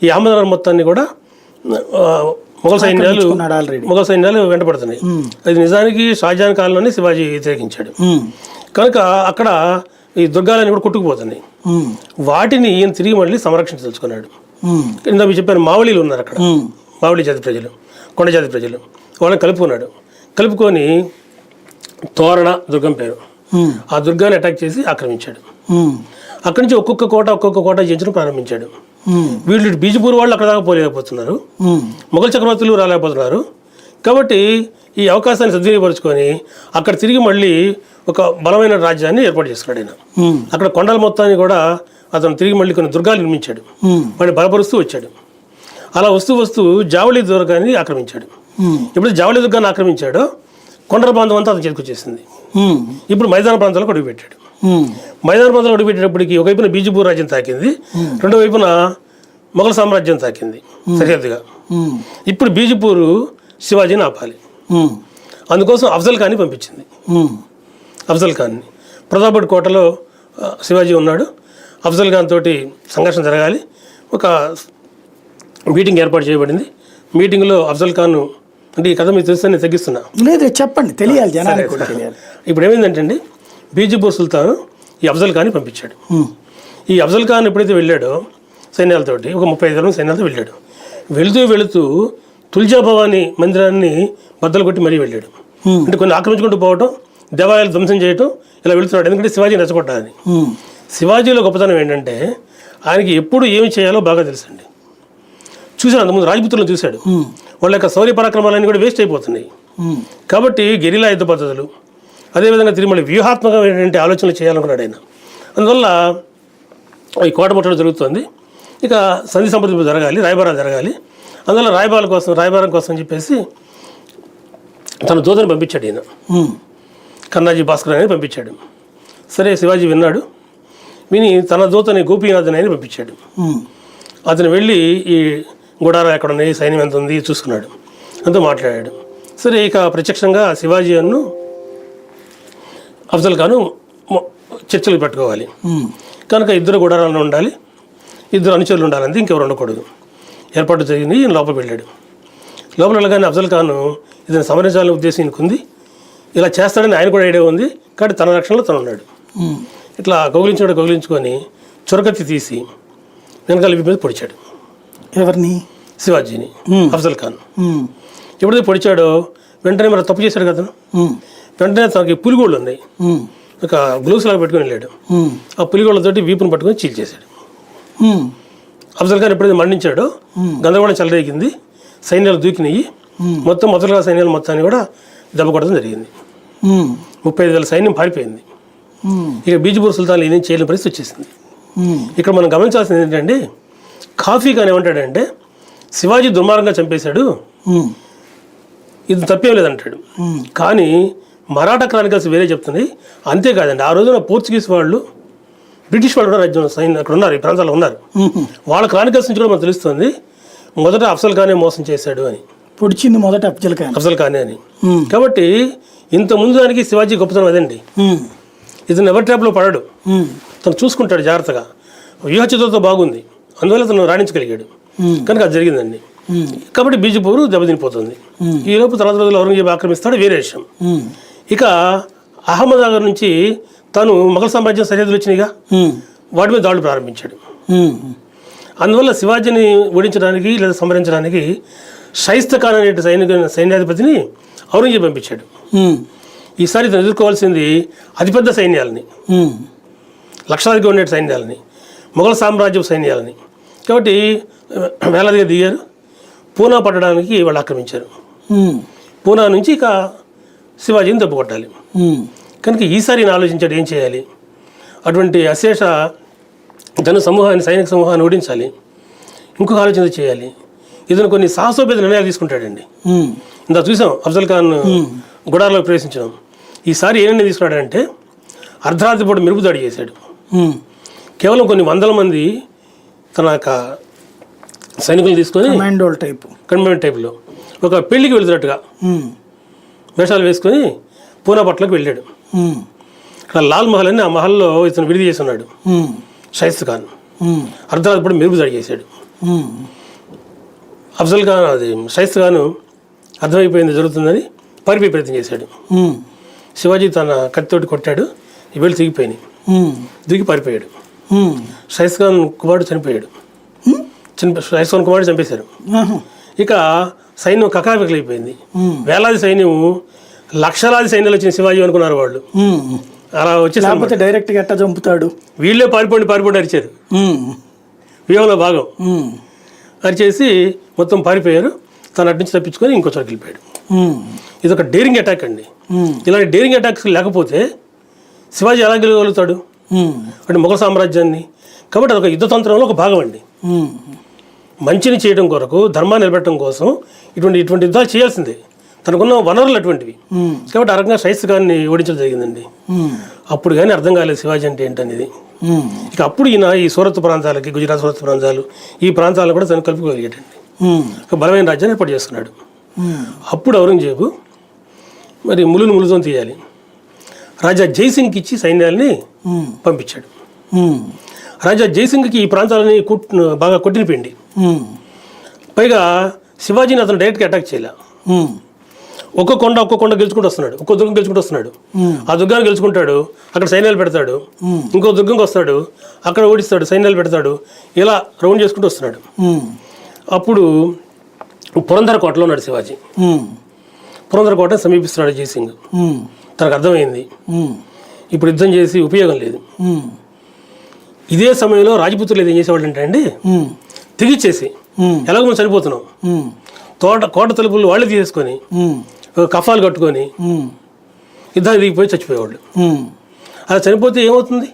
B: ఈ అహ్మద్నగర్ మొత్తాన్ని కూడా మొఘల్ సైన్యాలు వెంటపడుతున్నాయి. అది నిజానికి షాజహాన్ కాలంలోనే శివాజీ వ్యతిరేకించాడు కనుక అక్కడ ఈ దుర్గాలన్నీ కూడా కొట్టుకుపోతున్నాయి. వాటిని ఈయన తిరిగి మళ్ళీ సంరక్షించదలుచుకున్నాడు. ఇందాక మీరు చెప్పాను, మావళీలు ఉన్నారు అక్కడ, మావళీ జాతి ప్రజలు, కొండ జాతి ప్రజలు, వాళ్ళని కలుపుకొని తోరణ దుర్గం పేరు, ఆ దుర్గాన్ని అటాక్ చేసి ఆక్రమించాడు. అక్కడి నుంచి ఒక్కొక్క కోట జయించడం ప్రారంభించాడు. వీళ్ళు బీజపూర్ వాళ్ళు అక్కడ దాకా పోలేకపోతున్నారు, మొఘల్ చక్రవర్తులు రాలేకపోతున్నారు. కాబట్టి ఈ అవకాశాన్ని సద్వినియోగపరుచుకొని అక్కడ తిరిగి మళ్ళీ ఒక బలమైన రాజ్యాన్ని ఏర్పాటు చేసుకున్నాడు ఆయన. అక్కడ కొండల మొత్తాన్ని కూడా అతను తిరిగి మళ్ళీ కొన్ని దుర్గాలు నిర్మించాడు, వాడిని బలపరుస్తూ వచ్చాడు. అలా వస్తూ జావళి దుర్గాన్ని ఆక్రమించాడు. ఇప్పుడు జావళి దుర్గాన్ని ఆక్రమించాడో కొండల ప్రాంతం అంతా అతను చేతికొచ్చేసింది. ఇప్పుడు మైదాన ప్రాంతాలకు అడుగుపెట్టాడు. మైదాన ప్రాంతాలు అడుగుపెట్టేటప్పటికి ఒకవైపున బీజపూర్ రాజ్యం తాకింది, రెండో వైపున మొఘల్ సామ్రాజ్యం తాకింది సరిహద్దుగా. ఇప్పుడు బీజపూరు శివాజీని ఆపాలి. అందుకోసం అఫ్జల్ ఖాన్ని పంపించింది. అఫ్జల్ ఖాన్ని ప్రతాపగఢ్ కోటలో శివాజీ ఉన్నాడు. అఫ్జల్ ఖాన్ తోటి సంఘర్షణ జరగాలి. ఒక మీటింగ్ ఏర్పాటు చేయబడింది. మీటింగ్లో అఫ్జల్ ఖాన్, అంటే ఈ కథ మీకు తెలుసు, నేను తగ్గిస్తున్నా,
A: లేదు చెప్పండి, తెలియాలి జనానికి కూడా తెలియాలి.
B: ఇప్పుడు ఏమైందంటే అండి, బీజపూర్ సుల్తాన్ ఈ అఫ్జల్ ఖాన్ని పంపించాడు. ఈ అఫ్జల్ ఖాన్ ఎప్పుడైతే వెళ్ళాడో సైన్యాలతోటి, ఒక 35,000 సైన్యాలతో వెళ్ళాడు. వెళుతూ తుల్జా భవానీ మందిరాన్ని బద్దలు కొట్టి మరీ వెళ్ళాడు. అంటే కొన్ని ఆక్రమించుకుంటూ పోవటం, దేవాలయాలు ధ్వంసం చేయటం, ఇలా వెళుతున్నాడు. ఎందుకంటే శివాజీని రెచ్చగొట్టాలని. శివాజీలో గొప్పతనం ఏంటంటే ఆయనకి ఎప్పుడు ఏమి చేయాలో బాగా తెలుసండి. చూశాడు, అంతకుముందు రాజపుత్రులను చూశాడు. వాళ్ళ యొక్క శౌర్య పరాక్రమాలన్నీ కూడా వేస్ట్ అయిపోతున్నాయి. కాబట్టి గెరిలా యుద్ధ పద్ధతులు, అదేవిధంగా తిరిగి వ్యూహాత్మకమైనటువంటి ఆలోచనలు చేయాలనుకున్నాడు ఆయన. అందువల్ల ఈ కోట ముట్టడం జరుగుతుంది. ఇక సంధి సంప్రదింపు జరగాలి, రాయబారాలు జరగాలి. అందువల్ల రాయబారం కోసం అని చెప్పేసి తన దూతని పంపించాడు ఈయన, కన్నాజీ భాస్కర్ అని పంపించాడు. సరే, శివాజీ విన్నాడు. విని తన దూతని గోపీనాథన్ అని పంపించాడు. అతను వెళ్ళి ఈ గుడారా ఎక్కడ ఉన్నాయి, సైన్యం ఎంత ఉంది చూసుకున్నాడు, అంతా మాట్లాడాడు. సరే, ఇక ప్రత్యక్షంగా శివాజీ అన్ను అఫ్జల్ ఖాను చర్చలు పెట్టుకోవాలి. కనుక ఇద్దరు గుడారాలను ఉండాలి, ఇద్దరు అనుచరులు ఉండాలంటే ఇంకెవరు ఉండకూడదు. ఏర్పాటు జరిగింది. ఈయన లోపల వెళ్ళాడు. లోపల వెళ్ళగానే అఫ్జల్ ఖాన్ ఇతను సంహరించాలని ఉద్దేశం ఉంది, ఇలా చేస్తాడని ఆయన కూడా ఐడియా ఉంది. కాబట్టి తన రక్షణలో తను ఉన్నాడు. ఇట్లా కౌగిలించుకొని చొరకత్తి తీసి వెనకాల మీద పొడిచాడు. ఎవరిని? శివాజీని. అఫ్జల్ ఖాన్ ఎప్పుడైతే పొడిచాడో వెంటనే మరి తప్పు చేశాడు కదా, వెంటనే తనకి పులిగోళ్ళు ఉన్నాయి, ఒక గ్లూస్ లాగా పెట్టుకుని వెళ్ళాడు. ఆ పులిగోళ్ళతోటి వీపును పట్టుకొని చీల్చేశాడు. అఫ్జల్ ఖాన్ ఎప్పుడైతే మరణించాడో గందరగోళం చెలరేగింది, సైన్యాలు దూకినాయి. మొత్తం మొదలుగా సైన్యాలు మొత్తాన్ని కూడా దెబ్బ కొట్టడం జరిగింది. 35,000 సైన్యం పారిపోయింది. ఇక బీజపూర్ సుల్తాన్ ఏం చేయలేని పరిస్థితి వచ్చేసింది. ఇక్కడ మనం గమనించాల్సింది ఏంటంటే, కాఫీ ఖాన్ ఏమంటాడంటే శివాజీ దుర్మార్గంగా చంపేశాడు, ఇది తప్పేం లేదంటాడు. కానీ మరాఠా క్రానికల్స్ వేరే చెప్తున్నాయి. అంతేకాదండి, ఆ రోజున పోర్చుగీస్ వాళ్ళు, బ్రిటిష్ వాళ్ళు కూడా రాజ్యం సైన్యం అక్కడ ఉన్నారు, ఈ ప్రాంతాల్లో ఉన్నారు. వాళ్ళ క్రానికల్స్ నుంచి కూడా మనకు తెలుస్తుంది మొదట అఫ్జల్ ఖానే మోసం చేశాడు అని.
A: పొడిచింది మొదట
B: అఫ్జల్ ఖానే అని. కాబట్టి ఇంత ముందు దానికి శివాజీ గొప్పతనం అదండి. ఇతను ఎవరి ట్రాప్లో పడాడు, తను చూసుకుంటాడు జాగ్రత్తగా. వ్యూహచిత్రంతో బాగుంది, అందువల్ల తను రాణించగలిగాడు. కనుక అది జరిగిందండి. కాబట్టి బీజపూర్ దెబ్బతినిపోతుంది. ఈ లోపు తర్వాత రోజులు ఔరంగజేబు ఆక్రమిస్తాడు, వేరే విషయం. ఇక అహ్మద్నగర్ నుంచి తను మొఘల్ సామ్రాజ్యం సరిహద్దులు వచ్చినాయిగా, వాటి మీద దాడులు ప్రారంభించాడు. అందువల్ల శివాజీని ఓడించడానికి లేదా సంహరించడానికి షైస్తా ఖాన్ అనే సైన్యాధిపతిని ఔరంగజేబు పంపించాడు. ఈసారి తను ఎదుర్కోవాల్సింది అతిపెద్ద సైన్యాలని, లక్షలాదిగా ఉండే సైన్యాలని, మొఘల్ సామ్రాజ్యం సైన్యాలని. కాబట్టి వేలాదిగా దిగారు. పూనా పట్టడానికి వాళ్ళు ఆక్రమించారు. పూనా నుంచి ఇక శివాజీని దెబ్బ కొట్టాలి. కనుక ఈసారి నేను ఆలోచించాడు ఏం చేయాలి. అటువంటి అశేష సైనిక సమూహాన్ని ఓడించాలి. ఇంకొక ఆలోచన చేయాలి. ఇతను కొన్ని సాహసోపేత నిర్ణయాలు తీసుకుంటాడండి. ఇందా చూసాం అఫ్జల్ ఖాన్ గుడారాలో ప్రవేశించడం. ఈసారి ఏ నిర్ణయం తీసుకున్నాడంటే అర్ధరాత్రి పూట మెరుపు దాడి చేశాడు. కేవలం కొన్ని వందల మంది తన యొక్క సైనికులు తీసుకొని కమాండో టైప్లో ఒక పెళ్లికి వెళ్తున్నట్టుగా వేషాలు వేసుకొని పూనా పట్లకు వెళ్ళాడు. అక్కడ లాల్ మహల్ అని, ఆ మహల్లో ఇతను విడిది చేసి ఉన్నాడు షైస్తా ఖాన్. అర్ధరాత్రి పూట మెరుపు దాడి చేశాడు. అఫ్జల్ ఖాన్ అది షైస్త్ ఖాన్ అర్థమైపోయింది జరుగుతుందని పారిపోయే ప్రయత్నం చేశాడు. శివాజీ తన కత్తితోటి కొట్టాడు, ఈ వేళ్ళు తెగిపోయినాయి, దిగి పారిపోయాడు. షైస్త్ ఖాన్ కుమారుడు చనిపోయాడు. షైస్త్ ఖాన్ కుమారుడు చంపేశారు. ఇక సైన్యం కకావికలైపోయింది. వేలాది సైన్యం, లక్షలాది సైన్యాలు వచ్చిన శివాజీ అనుకున్నారు వాళ్ళు. అలా వచ్చేసి
A: డైరెక్ట్గా ఎట్టా చంపుతాడు,
B: వీళ్ళే పారిపోండి అరిచారు. వ్యూహంలో భాగం అరిచేసి మొత్తం పారిపోయారు. తను అటు నుంచి తప్పించుకొని ఇంకో చోటుకి వెళ్ళిపోయాడు. ఇది ఒక డేరింగ్ అటాక్ అండి. ఇలాంటి డేరింగ్ అటాక్స్ లేకపోతే శివాజీ ఎలా గెలవగలుగుతాడు అంటే మొఘల్ సామ్రాజ్యాన్ని? కాబట్టి అదొక యుద్ధతంత్రంలో ఒక భాగం అండి. మంచిని చేయడం కొరకు, ధర్మాన్ని నిలబెట్టడం కోసం ఇటువంటి యుద్ధాలు చేయాల్సిందే. తనకున్న వనరులు అటువంటివి. కాబట్టి ఆ రకంగా షైస్త్ ఖాన్ని ఓడించడం జరిగిందండి. అప్పుడు కానీ అర్థం కాలేదు శివాజీ అంటే ఏంటనేది. ఇక అప్పుడు ఈయన ఈ సూరత్ ప్రాంతాలకి, గుజరాత్ సూరత్ ప్రాంతాలు, ఈ ప్రాంతాలను కూడా తను కలుపుకోగలిగాడండి. ఒక బలమైన రాజ్యాన్ని ఏర్పాటు చేసుకున్నాడు. అప్పుడు ఔరంగజేబు మరి ములుతో తీయాలి. రాజా జైసింగ్కి ఇచ్చి సైన్యాల్ని పంపించాడు. రాజా జైసింగ్కి ఈ ప్రాంతాలని బాగా కొట్టిన పిండి. పైగా శివాజీని అతను డైరెక్ట్గా అటాక్ చేయలే. ఒక్క కొండ గెలుచుకుంటూ వస్తున్నాడు, ఒక్కో దుర్గం గెలుచుకుంటూ వస్తున్నాడు. ఆ దుర్గాన్ని గెలుచుకుంటాడు, అక్కడ సైన్యాలు పెడతాడు. ఇంకో దుర్గంకి వస్తాడు, అక్కడ ఓడిస్తాడు, సైన్యాలు పెడతాడు. ఇలా రౌండ్ చేసుకుంటూ వస్తున్నాడు. అప్పుడు పురంధర కోటలో ఉన్నాడు శివాజీ. పురంధర కోట సమీపిస్తున్నాడు జైసింగ్. తనకు అర్థమైంది ఇప్పుడు యుద్ధం చేసి ఉపయోగం లేదు. ఇదే సమయంలో రాజపుత్రులు ఏం చేసేవాళ్ళు అంటే అండి, తెగిచ్చేసి ఎలాగో మనం చనిపోతున్నాం, కోట తలుపులు వాళ్ళే తీసేసుకొని కఫాలు కట్టుకొని యుద్ధానికి దిగిపోయి చచ్చిపోయేవాళ్ళు. అలా చనిపోతే ఏమవుతుంది?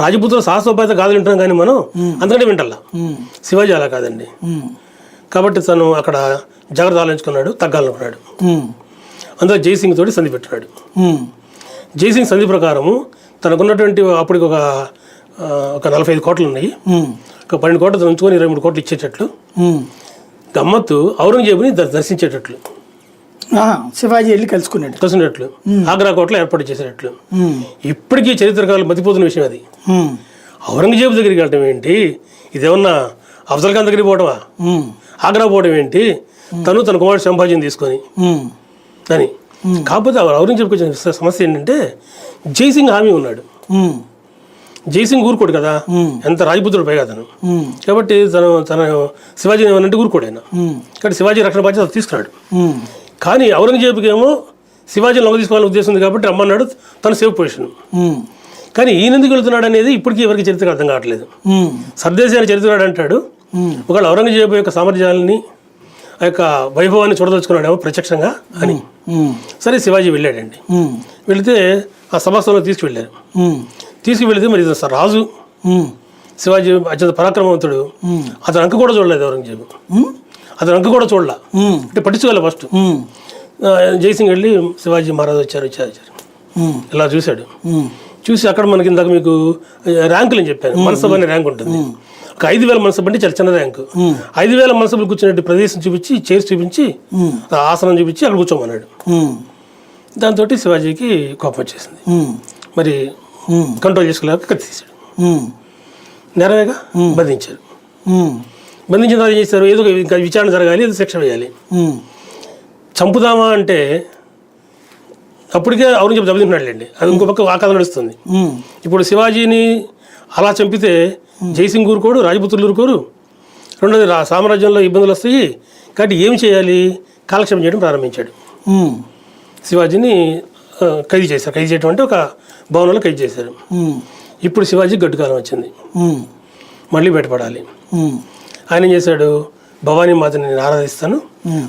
B: రాజపుత్రుల సాహసోపాయత గాథలు వింటాం కానీ మనం అంతకంటే వింటల్లా. శివాజీ అలా కాదండి. కాబట్టి తను అక్కడ జాగ్రత్త ఆలోచించుకున్నాడు, తగ్గాలనుకున్నాడు. అందులో జైసింగ్ తోటి సంధి పెట్టున్నాడు. జైసింగ్ సంధి ప్రకారము తనకున్నటువంటి అప్పటికి ఒక 45 కోట్లు ఉన్నాయి. ఒక 12 కోట్లు ఉంచుకొని 23 కోట్లు ఇచ్చేటట్లు, గమ్మత్తు ఔరంగజేబుని దర్శించేటట్లు,
A: శివాజీ వెళ్ళి కలుసుకునేటట్లు,
B: ఆగ్రా కోటలో ఏర్పాటు చేసేటట్లు. ఇప్పటికీ చరిత్రకారులు మతిపోతున్న విషయం అది. ఔరంగజేబు దగ్గరికి వెళ్ళటం ఏంటి? ఇదేమన్నా అఫ్జల్ ఖాన్ దగ్గరికి పోవటమా? ఆగ్రా పోవడం ఏంటి? తన కుమారుడు సంభాజీని తీసుకొని అని. కాకపోతే ఔరంగజేబుకి వచ్చిన సమస్య ఏంటంటే జైసింగ్ హామీ ఉన్నాడు. జైసింగ్ ఊరుకోడు కదా, ఎంత రాజపుత్రుడు పైగా అతను. కాబట్టి తన శివాజీని ఏమన్నంటే ఊరుకోడు ఆయన. కాబట్టి శివాజీ రక్షణ బాధ్యత తీసుకున్నాడు. కానీ ఔరంగజేబుకి ఏమో శివాజీని లొంగ తీసుకోవాలని ఉద్దేశం ఉంది కాబట్టి రమ్మన్నాడు, తన సేఫ్ పొజిషన్. కానీ ఈయన ఎందుకు వెళుతున్నాడు అనేది ఇప్పటికీ ఎవరికి చరిత్ర అర్థం కావట్లేదు. సర్దేశాన్ని చరిత్రవాడు అంటాడు, ఒకవేళ ఔరంగజేబు యొక్క సామర్థ్యాలని, ఆ యొక్క వైభవాన్ని చూడదలుచుకున్నాడేమో ప్రత్యక్షంగా అని. సరే శివాజీ వెళ్ళాడండి. వెళితే ఆ సభాస్థలంలో తీసుకువెళ్ళారు. తీసుకువెళితే మరి రాజు శివాజీ అత్యంత పరాక్రమవంతుడు, అతను అంక కూడా చూడలేదు ఔరంగజేబు. అతను అంక కూడా చూడలే, అంటే పట్టించుకోవాలి. ఫస్ట్ జైసింగ్ వెళ్ళి శివాజీ మహారాజు వచ్చారు ఇలా చూశాడు. చూసి అక్కడ మనకి ఇందాక మీకు ర్యాంకులు అని చెప్పాను, మనసభ అనే ర్యాంక్ ఉంటుంది. ఒక 5,000 మనసభ అంటే చాలా చిన్న ర్యాంకు. 5,000 మనసభలు కూర్చున్నట్టు ప్రదేశం చూపించి, చైర్స్ చూపించి, ఆసనం చూపించి అక్కడ కూర్చోమన్నాడు. దాంతో శివాజీకి కోపం వచ్చేసింది. మరి కంట్రోల్ చేసుకోలేక కత్తి తీశాడు. నెరవేగా బంధించారు. బంధించిన తర్వాత ఏం చేస్తారు? ఏదో ఇంకా విచారణ జరగాలి, ఏదో శిక్ష వేయాలి. చంపుదామా అంటే అప్పటికే ఔరంగజేబు దెబ్బతింటున్నాడులేండి. అది ఇంకో పక్క ఆ కథ నడుస్తుంది. ఇప్పుడు శివాజీని అలా చంపితే జైసింగ్ ఊరుకోడు, రాజపుత్రులు ఊరుకోరు. రెండోది సామ్రాజ్యంలో ఇబ్బందులు వస్తాయి. కాబట్టి ఏం చేయాలి? కాలక్షేపం చేయడం ప్రారంభించాడు. శివాజీని ఖైదు చేశారు. ఖైదు చేయడం అంటే ఒక భవనంలో ఖైదు చేశారు. ఇప్పుడు శివాజీ గడ్డుకాలం వచ్చింది, మళ్ళీ బయటపడాలి. ఆయన ఏం చేశాడు? భవానీ మాతని నేను ఆరాధిస్తాను,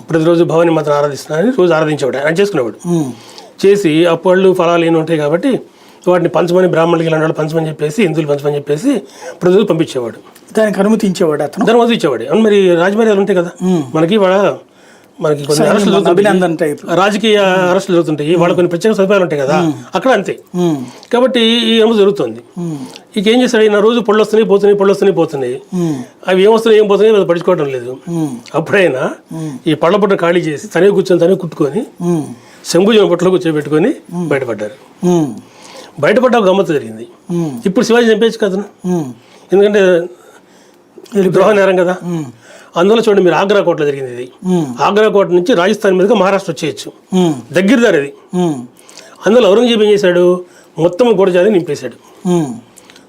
B: ప్రతిరోజు భవానీ మాతను ఆరాధిస్తున్నానని రోజు ఆరాధించేవాడు. ఆయన చేసుకునేవాడు. చేసి ఆ పళ్ళు ఫలాలు ఏమి ఉంటాయి కాబట్టి వాటిని పంచమని, బ్రాహ్మణులకి ఇలాంటి వాళ్ళు పంచమని చెప్పేసి, హిందువులు పంచమని చెప్పేసి ప్రజలు పంపించేవాడు.
A: దానికి అనుమతించేవాడు అతను.
B: దాని అనుమతి ఇచ్చేవాడు. అవును, మరి రాజమర్యాదలు ఉంటాయి కదా మనకి. మనకి కొన్ని అరెస్టులు జరుగుతుంటాయి, రాజకీయ అరెస్టులు జరుగుతుంటాయి, వాళ్ళకి కొన్ని ప్రత్యేక సదుపాయాలు ఉంటాయి కదా, అక్కడ అంతే. కాబట్టి ఈ ఏమో జరుగుతుంది. ఇక ఏం చేస్తాడు? నా రోజు పళ్ళు వస్తున్నాయి పోతున్నాయి. అవి ఏమొస్తున్నాయి ఏం పోతున్నాయి అది పడుచుకోవడం లేదు. అప్పుడైనా ఈ పళ్ళ బుట్ట ఖాళీ చేసి తనే కూర్చొని తనే కుట్టుకొని శంభుజం బుట్టలో కూర్చోబెట్టుకొని బయటపడ్డారు. బయటపడ్డ ఒక గమ్మత్తు జరిగింది. ఇప్పుడు శివాజీ చంపేయచ్చు కదా, ఎందుకంటే ద్రోహ నేరం కదా. అందువల్ల చూడండి మీరు ఆగ్రా కోటలో జరిగింది ఇది. ఆగ్రా కోట నుంచి రాజస్థాన్ మీదుగా మహారాష్ట్ర వచ్చేయచ్చు, దగ్గర దారి అది. అందువల్ల ఔరంగజేబు ఏం చేశాడు, మొత్తం గూఢచారి నింపేశాడు.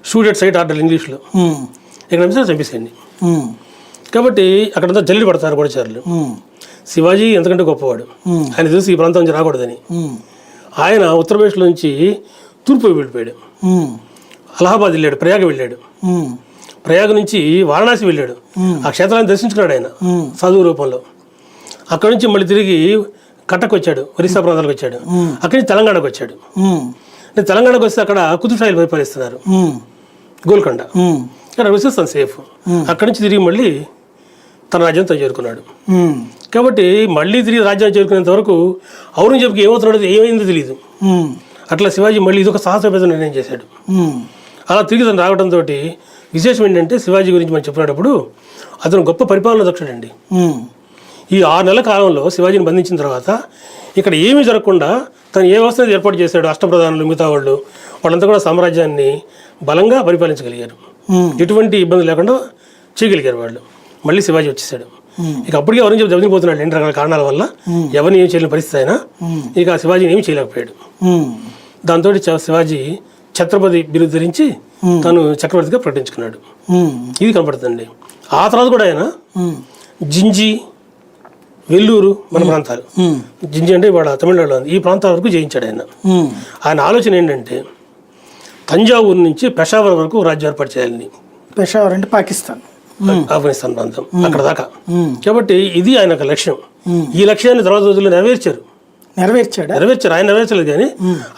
B: షూట్ ఎట్ సైట్ ఆర్డర్ ఇంగ్లీష్లో, ఇక్కడ నిమిషాలు చంపేసేయండి. కాబట్టి అక్కడంతా జల్లి పడతారు గూఢచారులు. శివాజీ ఎంతకంటే గొప్పవాడు, ఆయన తెలిసి ఈ ప్రాంతం నుంచి రాకూడదని ఆయన ఉత్తరప్రదేశ్లో నుంచి తూర్పు వెళ్ళిపోయాడు. అలహాబాద్ వెళ్ళాడు, ప్రయాగ వెళ్ళాడు, ప్రయాగ నుంచి వారణాసి వెళ్ళాడు. ఆ క్షేత్రాన్ని దర్శించుకున్నాడు ఆయన చదువు రూపంలో. అక్కడి నుంచి మళ్ళీ తిరిగి కట్టకు వచ్చాడు, ఒరిస్సా ప్రాంతాలకు వచ్చాడు. అక్కడి నుంచి తెలంగాణకు వచ్చాడు. తెలంగాణకు వస్తే అక్కడ కుతుబ్షాహీలు పరిపాలిస్తున్నారు, గోల్కొండ. అక్కడ వస్తే తను సేఫ్. అక్కడి నుంచి తిరిగి మళ్ళీ తన రాజ్యం తను చేరుకున్నాడు. కాబట్టి మళ్ళీ తిరిగి రాజ్యాన్ని చేరుకునేంత వరకు ఔరంగజేబుకి ఏమవుతున్నాడో ఏమైందో తెలియదు. అట్లా శివాజీ మళ్ళీ ఇదొక సాహసోపేత నిర్ణయం చేశాడు. అలా తిరిగి తను రావడంతో విశేషం ఏంటంటే శివాజీ గురించి మనం చెప్పినప్పుడు అతను గొప్ప పరిపాలన దక్షుడండి. ఈ 6 నెలల కాలంలో శివాజీని బంధించిన తర్వాత ఇక్కడ ఏమీ జరగకుండా తను ఏ వ్యవస్థ ఏర్పాటు చేశాడు, అష్టప్రధానులు మిగతా వాళ్ళంతా కూడా సామ్రాజ్యాన్ని బలంగా పరిపాలించగలిగారు. ఎటువంటి ఇబ్బంది లేకుండా చేయగలిగారు వాళ్ళు. మళ్ళీ శివాజీ వచ్చేసాడు. ఇక అప్పటికే ఔరంగజేబు దెబ్బతిపోతున్నాడు 2 రకాల కారణాల వల్ల. ఎవరిని ఏం చేయలేని పరిస్థితి అయినా ఇక శివాజీని ఏమి చేయలేకపోయాడు. దాంతో శివాజీ ఛత్రపతి బిరుదు ధరించి తను చక్రవర్తిగా ప్రకటించుకున్నాడు. ఇది కనపడుతుంది. ఆ తర్వాత కూడా ఆయన జింజి, వెల్లూరు మన ప్రాంతాలు, జింజి అంటే ఇవాళ తమిళనాడులో ఉంది, ఈ ప్రాంతాల వరకు జయించాడు ఆయన. ఆయన ఆలోచన ఏంటంటే తంజావూరు నుంచి పెషావర్ వరకు రాజ్యం ఏర్పాటు చేయాలని.
A: పెషావర్ అంటే పాకిస్తాన్,
B: ఆఫ్ఘనిస్తాన్ ప్రాంతం, అక్కడ దాకా. కాబట్టి ఇది ఆయన ఒక లక్ష్యం. ఈ లక్ష్యాన్ని తర్వాత రోజుల్లో నెరవేర్చారు. ఆయన నెరవేర్చలేదు కానీ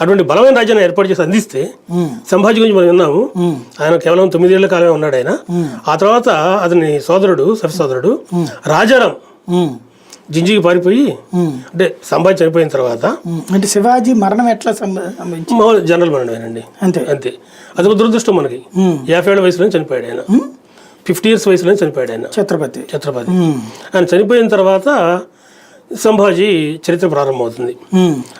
B: అటువంటి బలమైన రాజ్యాన్ని ఏర్పాటు చేసి అందిస్తే, సంభాజీ గురించి మనం విన్నాము, ఆయన కేవలం 9 ఏళ్ల కాలమే ఉన్నాడు ఆయన. ఆ తర్వాత అతని సోదరుడు, సఫీ సోదరుడు రాజారాం జింజికి పారిపోయి, అంటే సంభాజీ చనిపోయిన తర్వాత,
A: అంటే శివాజీ మరణం ఎట్లా
B: జనరల్ మరణమేనండి, అంతే. అది ఒక దురదృష్టం మనకి. 50 ఏళ్ల వయసులో చనిపోయాడు ఆయన, 50 years వయసులో చనిపోయాడు ఆయన, ఛత్రపతి. ఆయన చనిపోయిన తర్వాత సంభాజీ చరిత్ర ప్రారంభమవుతుంది.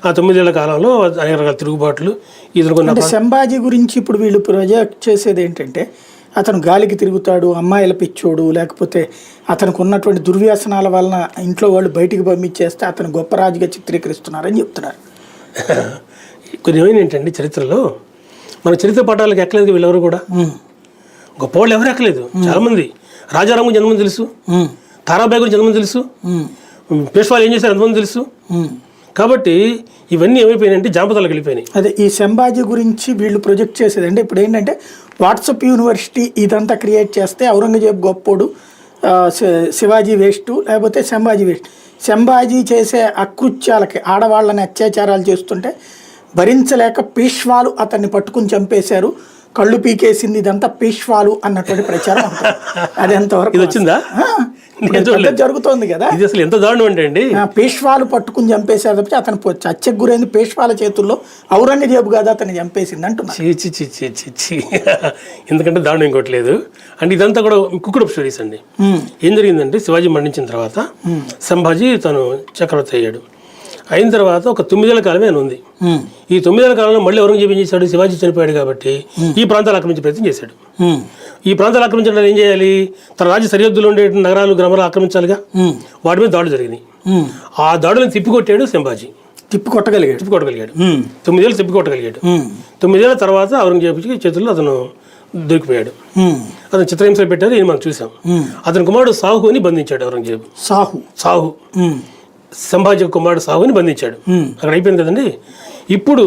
B: ఆ 9 ఏళ్ల కాలంలో అనేక రకాల తిరుగుబాట్లు ఎదుర్కొన్న.
A: సంభాజీ గురించి ఇప్పుడు వీళ్ళు ప్రొజెక్ట్ చేసేది ఏంటంటే అతను గాలికి తిరుగుతాడు, అమ్మాయిల పిచ్చోడు, లేకపోతే అతనికి ఉన్నటువంటి దుర్వ్యసనాల వలన ఇంట్లో వాళ్ళు బయటికి పంపించేస్తే అతను గొప్ప రాజుగా చిత్రీకరిస్తున్నారని చెప్తున్నారు.
B: కొన్ని ఏమైందంటే చరిత్రలో మన చరిత్ర పాఠాలకు ఎక్కలేదు వీళ్ళెవరు కూడా. గొప్పవాళ్ళు ఎవరు ఎక్కలేదు. చాలామంది రాజారాం గురించి ఎంతమంది తెలుసు, తారాబాయి గురించి ఎంతమంది తెలుసు, పేష్వాలు ఏం చేశారు ఎంతమంది తెలుసు. కాబట్టి ఇవన్నీ ఏమైపోయినాయంటే జానపదాలకు వెళ్ళిపోయినాయి.
A: అదే ఈ సంభాజీ గురించి వీళ్ళు ప్రొజెక్ట్ చేసేది అంటే ఇప్పుడు ఏంటంటే వాట్సాప్ యూనివర్సిటీ ఇదంతా క్రియేట్ చేస్తే ఔరంగజేబు గొప్పోడు, శివాజీ వేస్ట్, లేకపోతే సంభాజీ వేస్ట్. సంభాజీ చేసే అకృత్యాలకి, ఆడవాళ్ళని అత్యాచారాలు చేస్తుంటే భరించలేక పేష్వాలు అతన్ని పట్టుకుని చంపేశారు, కళ్ళు పీకేసింది, ఇదంతా పేష్వాలు అన్నటువంటి ప్రచారం. అది ఎంతవరకు
B: వచ్చిందా
A: జరుగుతోంది కదా.
B: ఇది అసలు ఎంత దారుణం అంటే అండి,
A: పేష్వాలు పట్టుకుని చంపేశారు తప్పి అతను హత్యకు గురైంది పేష్వాల చేతుల్లో, ఔరంగజేబు కాదు అతన్ని చంపేసింది అంటున్నారు.
B: ఎందుకంటే దారుణం ఇంకోట్లేదు. అంటే ఇదంతా కూడా కుక్కుడు స్టోరీస్ అండి. ఏం జరిగిందంటే శివాజీ మరణించిన తర్వాత సంభాజీ తను చక్రవర్తి అయ్యాడు. అయిన తర్వాత ఒక 9 ఏళ్ల కాలమే ఆయన ఉంది. ఈ 9 ఏళ్ల కాలంలో మళ్ళీ ఔరంగజేబు ఏం చేశాడు, శివాజీ చనిపోయాడు కాబట్టి ఈ ప్రాంతాలు ఆక్రమించే ప్రయత్నం చేశాడు. ఈ ప్రాంతాలు ఆక్రమించడానికి ఏం చేయాలి, తన రాజ్య సరిహద్దులో ఉండే నగరాలు, గ్రామాలు ఆక్రమించాలిగా. వాటి మీద దాడులు జరిగినాయి. ఆ దాడులను తిప్పికొట్టాడు సంభాజీ. తిప్పికొట్టగలిగాడు 9 ఏళ్ళు తిప్పికొట్టగలిగాడు. 9 ఏళ్ల తర్వాత ఔరంగజేబు చేతుల్లో అతను దొరికిపోయాడు. అతను చిత్రహింసలు పెట్టారు, ఇది మనం చూసాం. అతని కుమారుడు సాహు అని బంధించాడు ఔరంగజేబు. సాహు సంభాజీ కుమారుడు సాహుని బంధించాడు. అక్కడ అయిపోయింది కదండి. ఇప్పుడు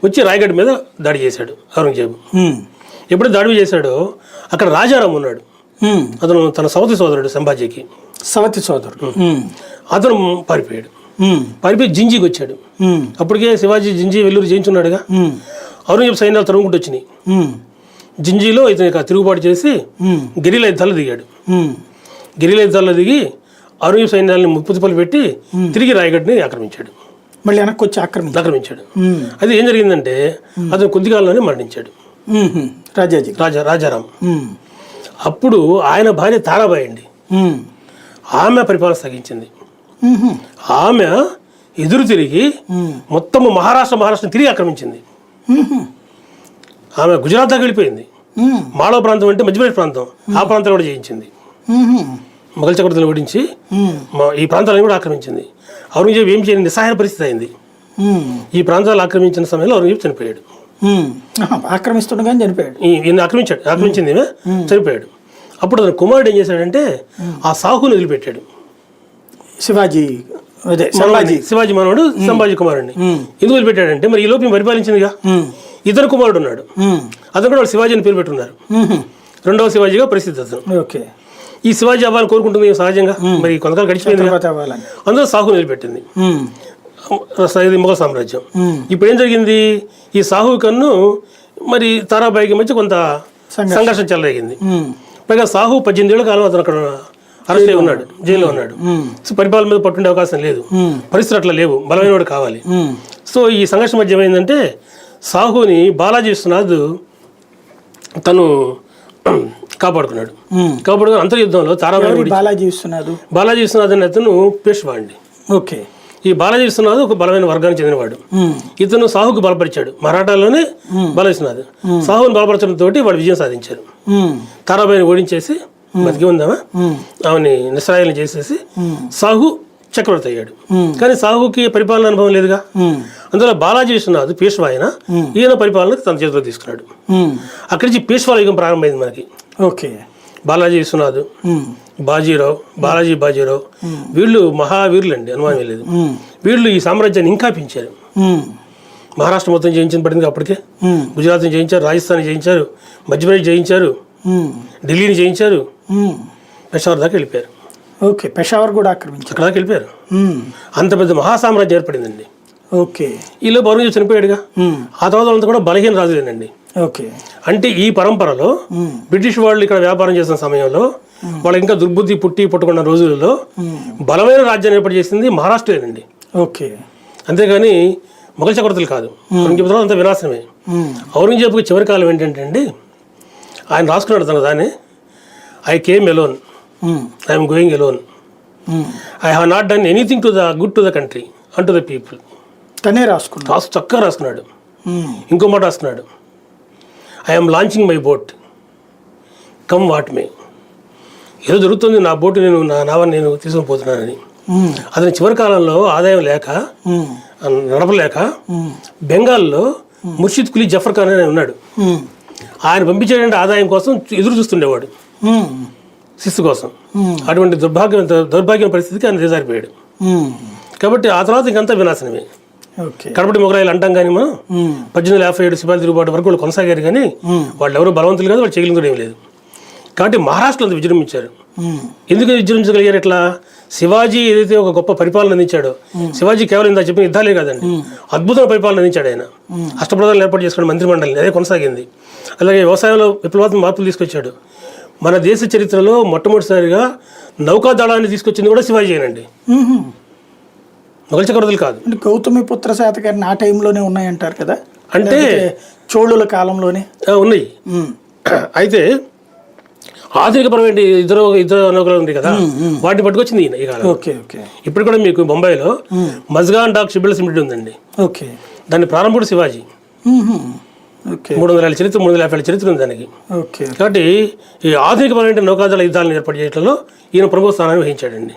B: వచ్చి రాయగఢ్ మీద దాడి చేశాడు ఔరంగజేబు. ఎప్పుడు దాడి చేశాడో అక్కడ రాజారాం ఉన్నాడు. అతను తన సవతి సోదరుడు సంభాజీకి, అతను పారిపోయాడు. పారిపోయి జింజీకి వచ్చాడు. అప్పటికే శివాజీ జింజీ వెల్లూరు జయించున్నాడుగా. ఔరంగజేబు సైన్యాలు తరుముకుంటూ వచ్చినాయి. జింజీలో ఇతను తిరుగుబాటు చేసి గెరిలా యుద్ధాలు దిగాడు. గెరిలా యుద్ధాల్లో దిగి ఔరంగజేబు సైన్యాలను ముప్పుతుపలు పెట్టి తిరిగి రాయగఢ్ని ఆక్రమించాడు.
A: మళ్ళీ వెనక్కి వచ్చి
B: ఆక్రమించాడు. అది ఏం జరిగిందంటే అతను కొద్ది కాలంలోనే మరణించాడు రాజారాం. అప్పుడు ఆయన భార్య తారాబాయి అండి, ఆమె పరిపాలన సాగించింది. ఆమె ఎదురు తిరిగి మొత్తము మహారాష్ట్ర తిరిగి ఆక్రమించింది. ఆమె గుజరాత్ దాకా వెళ్ళిపోయింది. మాళవ ప్రాంతం అంటే మధ్యప్రదేశ్ ప్రాంతం, ఆ ప్రాంతాలు కూడా జయించింది. మొఘల్ చక్రవర్తులను ఓడించి ఈ ప్రాంతాలను కూడా ఆక్రమించింది. ఔరంగజేబు ఏం చేయని నిస్సహాయ పరిస్థితి అయింది. ఈ ప్రాంతాలు ఆక్రమించిన సమయంలో ఔరంగజేబు చనిపోయాడు.
A: ఆక్రమిస్తుండగానే చనిపోయాడు.
B: ఈయన ఆక్రమించింది చనిపోయాడు. అప్పుడు అతను కుమారుడు ఏం చేశాడంటే ఆ సాహుని వదిలిపెట్టాడు. శివాజీ మనవడు సంభాజీ కుమారుడిని ఎందుకు వదిలిపెట్టాడంటే మరి ఈ లోపు పరిపాలించిందిగా ఇతను కుమారుడు ఉన్నాడు, అతను కూడా శివాజీ అని పేరు పెట్టున్నారు. రెండవ శివాజీగా పరిస్థితి అతను. ఈ శివాజీ అవ్వాలని కోరుకుంటుంది సహజంగా, మరి కొంతకాలం గడిచిపోయింది. అందులో సాహుని వదిలిపెట్టింది మొఘల్ సామ్రాజ్యం. ఇప్పుడు ఏం జరిగింది, ఈ సాహు కన్ను మరి తారాబాయికి మధ్య కొంత సంఘర్షణ చెలరేగింది. పైగా సాహు 18 ఏళ్ల కాలం అతను అక్కడ అరెస్ట్ అయి ఉన్నాడు, జైల్లో ఉన్నాడు. సో పరిపాలన మీద పట్టుండే అవకాశం లేదు, పరిస్థితులు అట్లా లేవు, బలమైన వాడు కావాలి. సో ఈ సంఘర్షణ మధ్య ఏమైందంటే సాహుని బాలాజీ విశ్వనాథ్ తను కాపాడుకున్నాడు. అంతర్యుద్ధంలో తారాబాయి బాలాజీ విశ్వనాథ్ అనే అతను పేష్వా అండి. ఈ బాలాజీ విశ్వనాథ్ ఒక బలమైన వర్గానికి చెందినవాడు. ఇతను సాహుకు బలపరిచాడు, మరాఠాలోనే బాలాజీ విశ్వనాథ్ సాహుని బలపరచడంతో వాళ్ళు విజయం సాధించారు. తారాబాయిని ఓడించేసి బతికి ఉందామా ఆమెని నిస్రాయాలను చేసేసి సాహు చక్రవర్తి అయ్యాడు. కానీ సాహుకి పరిపాలన అనుభవం లేదుగా. అందువల్ల బాలాజీ విశ్వనాథ్ పేష్వా అయినా ఈయన పరిపాలన తన చేతిలో తీసుకున్నాడు. అక్కడి నుంచి పేష్వాల యుగం ప్రారంభమైంది మనకి. బాలాజీ విశ్వనాథ్, బాజీరావు వీళ్ళు మహావీరులు అండి, అనుమానం లేదు. వీళ్ళు ఈ సామ్రాజ్యాన్ని ఇంకా పెంచారు. మహారాష్ట్ర మొత్తం జయించిన పడింది అప్పటికే. గుజరాత్ని జయించారు, రాజస్థాన్ జయించారు, మధ్యప్రదేశ్ జయించారు, ఢిల్లీని జయించారు, పెషావర్ దాకా వెళ్ళిపోయారు.
A: పెషావర్ కూడా ఆక్రమించారు,
B: అక్కడ దాకా వెళ్ళిపోయారు. అంత పెద్ద మహాసామ్రాజ్యం ఏర్పడిందండి. ఈలో ఔరంగజేబు చనిపోయాడుగా. ఆ తర్వాత అంతా కూడా బలహీన రాజులేనండి. అంటే ఈ పరంపరలో బ్రిటిష్ వాళ్ళు ఇక్కడ వ్యాపారం చేసిన సమయంలో వాళ్ళకి ఇంకా దుర్బుద్ధి పుట్టుకున్న రోజులలో బలమైన రాజ్యాన్ని ఏర్పాటు చేసింది మహారాష్ట్రేనండి. అంతేగాని మొఘల్ చక్రవర్తులు కాదు. ఔరంగజేబు అంత వినాశనమే. ఔరంగజేబుకి చివరి కాలం ఏంటంటే అండి, ఆయన రాసుకున్నాడు తన దాన్ని, I came alone, I'm going alone, I have not done anything to the good to the country and to the people.
A: తనే రాసుకున్నాడు,
B: చక్కగా రాసుకున్నాడు. ఇంకో మాట రాసుకున్నాడు, I'm launching my boat come what may. ఏదో జరుగుతుంది, నా బోటు నా నావని నేను తీసుకొని పోతున్నానని. అతని చివరి కాలంలో ఆదాయం లేక నడపలేక బెంగాల్లో ముర్షిద్ కులీ జఫర్ ఖాన్ అని ఉన్నాడు. ఆయన పంపించేటువంటి ఆదాయం కోసం ఎదురు చూస్తుండేవాడు, శిస్తు కోసం. అటువంటి దౌర్భాగ్యం పరిస్థితికి ఆయన దిగజారిపోయాడు. కాబట్టి ఆ తర్వాత ఇంకంతా వినాశనమే. కడపటి మొగలాయిలు అంటాం కానీ మనం 1857 సిపాయిల తిరుగుబాటు వరకు వాళ్ళు కొనసాగారు. కానీ వాళ్ళు ఎవరు బలవంతులు కాదు, వాళ్ళు చేయగలిగిన కూడా ఏం లేదు. కాబట్టి మహారాష్ట్రలో విజృంభించారు. ఎందుకు విజృంభించగలిగారు? ఇట్లా శివాజీ ఏదైతే ఒక గొప్ప పరిపాలన అందించాడో, శివాజీ కేవలం ఇందా చెప్పిన యుద్ధాలే కాదండి, అద్భుతమైన పరిపాలన అందించాడు ఆయన. అష్టప్రధానాలు ఏర్పాటు చేసుకున్న మంత్రిమండలిని, అదే కొనసాగింది. అలాగే వ్యవసాయంలో విప్లవాత్మక మార్పులు తీసుకొచ్చాడు. మన దేశ చరిత్రలో మొట్టమొదటిసారిగా నౌకాదళాన్ని తీసుకొచ్చింది కూడా శివాజీ అండి, మొఘల్ చక్రవర్తులు కాదు.
A: గౌతమిపుత్ర శాతకర్ణి ఆ టైంలోనే ఉన్నాయంటారు కదా, అంటే చోళుల కాలంలోనే
B: ఉన్నాయి. అయితే ఆధునికపరమైన ఇద్దరు నౌకలు ఉంది కదా, వాటిని పట్టుకొచ్చింది ఈ కాలం. ఇప్పుడు కూడా మీకు బొంబాయిలో మజ్గాన్ డాక్ షిప్బిల్డర్స్ లిమిటెడ్ ఉందండి. దాని ప్రారంభుడు శివాజీ. 300 ఏళ్ళ చరిత్ర, 350 ఏళ్ళ చరిత్ర ఉంది దానికి. కాబట్టి ఈ ఆధునికపరమైన నౌకాదళ యుద్ధాలను ఏర్పాటు చేయడంలో ఈయన ప్రముఖ స్థానాన్ని వహించాడండి.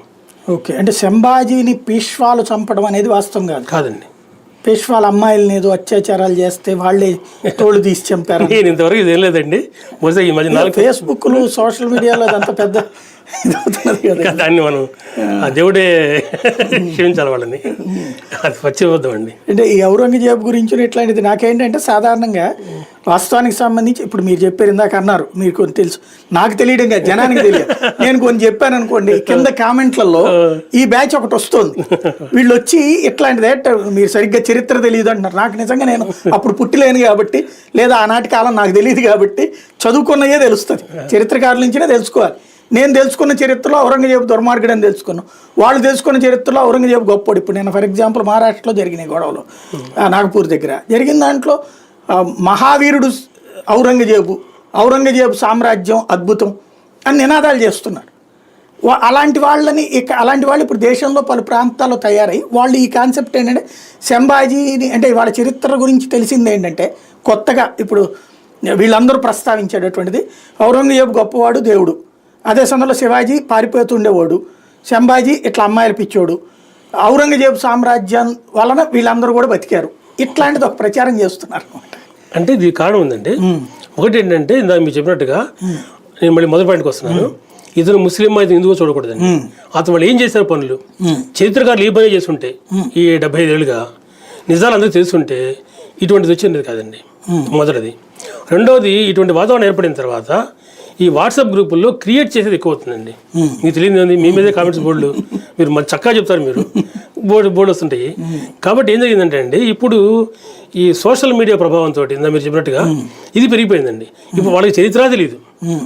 A: అంటే సంభాజీని పేష్వాలు చంపడం అనేది వాస్తవం
B: కాదండి.
A: పేష్వాల అమ్మాయిలని ఏదో అత్యాచారాలు చేస్తే వాళ్ళే తోడు తీసి చంపారు.
B: నేను ఇంతవరకు ఇదేం లేదండి. ఈ మధ్య
A: ఫేస్బుక్లు సోషల్ మీడియాలో అదంతా పెద్ద
B: దాన్ని మనం ఆ దేవుడే క్షమించాలి వాళ్ళని, అది పచ్చిపోద్దామండి.
A: అంటే ఈ ఔరంగజేబు గురించి ఇట్లాంటిది నాకేంటంటే సాధారణంగా వాస్తవానికి సంబంధించి ఇప్పుడు మీరు చెప్పారు, ఇందాక అన్నారు మీరు కొన్ని తెలుసు, నాకు తెలియడం కాదు జనానికి తెలియదు. నేను కొన్ని చెప్పాను అనుకోండి, కింద కామెంట్లలో ఈ బ్యాచ్ ఒకటి వస్తుంది, వీళ్ళు వచ్చి ఇట్లాంటిదే మీరు సరిగ్గా చరిత్ర తెలియదు అంటున్నారు. నాకు నిజంగా నేను అప్పుడు పుట్టిలేను కాబట్టి, లేదా ఆనాటి కాలం నాకు తెలియదు కాబట్టి చదువుకున్నయే తెలుస్తుంది, చరిత్రకారుల నుంచినే తెలుసుకోవాలి. నేను తెలుసుకున్న చరిత్రలో ఔరంగజేబు దుర్మార్గుడు అని తెలుసుకున్నాను, వాళ్ళు తెలుసుకున్న చరిత్రలో ఔరంగజేబు గొప్పడు. ఇప్పుడు నేను ఫర్ ఎగ్జాంపుల్ మహారాష్ట్రలో జరిగినాయి గొడవలు, నాగపూర్ దగ్గర జరిగిన దాంట్లో మహావీరుడు ఔరంగజేబు సామ్రాజ్యం అద్భుతం అని నినాదాలు చేస్తున్నారు. అలాంటి వాళ్ళు ఇప్పుడు దేశంలో పలు ప్రాంతాల్లో తయారై వాళ్ళు ఈ కాన్సెప్ట్ ఏంటంటే సంభాజీని, అంటే వాళ్ళ చరిత్ర గురించి తెలిసింది ఏంటంటే కొత్తగా ఇప్పుడు వీళ్ళందరూ ప్రస్తావించేటటువంటిది. ఔరంగజేబు గొప్పవాడు, దేవుడు. అదే సమయంలో శివాజీ పారిపోతుండేవాడు, సంభాజీ ఇట్లా అమ్మాయిలు పిచ్చోడు, ఔరంగజేబు సామ్రాజ్యం వలన వీళ్ళందరూ కూడా బతికారు. ఇట్లాంటిది ఒక ప్రచారం చేస్తున్నారు అనమాట.
B: అంటే దీనికి కారణం ఉందండి. ఒకటి ఏంటంటే ఇందాక మీరు చెప్పినట్టుగా, నేను మళ్ళీ మొదటి పాయింట్కి వస్తున్నాను. ఇతను ముస్లిం అయితే హిందువుగా చూడకూడదండి. అతను వాళ్ళు ఏం చేశారు పనులు, చరిత్రకారులు ఏ పని చేస్తుంటే ఈ 75 ఏళ్ళుగా నిజాలు అందరికీ తెలుసుంటే ఇటువంటిది వచ్చింది కాదండి. మొదటిది. రెండవది, ఇటువంటి వాతావరణం ఏర్పడిన తర్వాత ఈ వాట్సాప్ గ్రూపుల్లో క్రియేట్ చేసేది ఎక్కువ అవుతుందండి. మీకు తెలియదు, మీ మీదే కామెంట్స్ బోర్డులు, మీరు మంచి చక్కగా చెప్తారు, మీరు బోర్డు వస్తుంటాయి. కాబట్టి ఏం జరిగిందంటే అండి, ఇప్పుడు ఈ సోషల్ మీడియా ప్రభావంతో ఇందా మీరు చెప్పినట్టుగా ఇది పెరిగిపోయిందండి. ఇప్పుడు వాళ్ళకి చరిత్ర తెలియదు,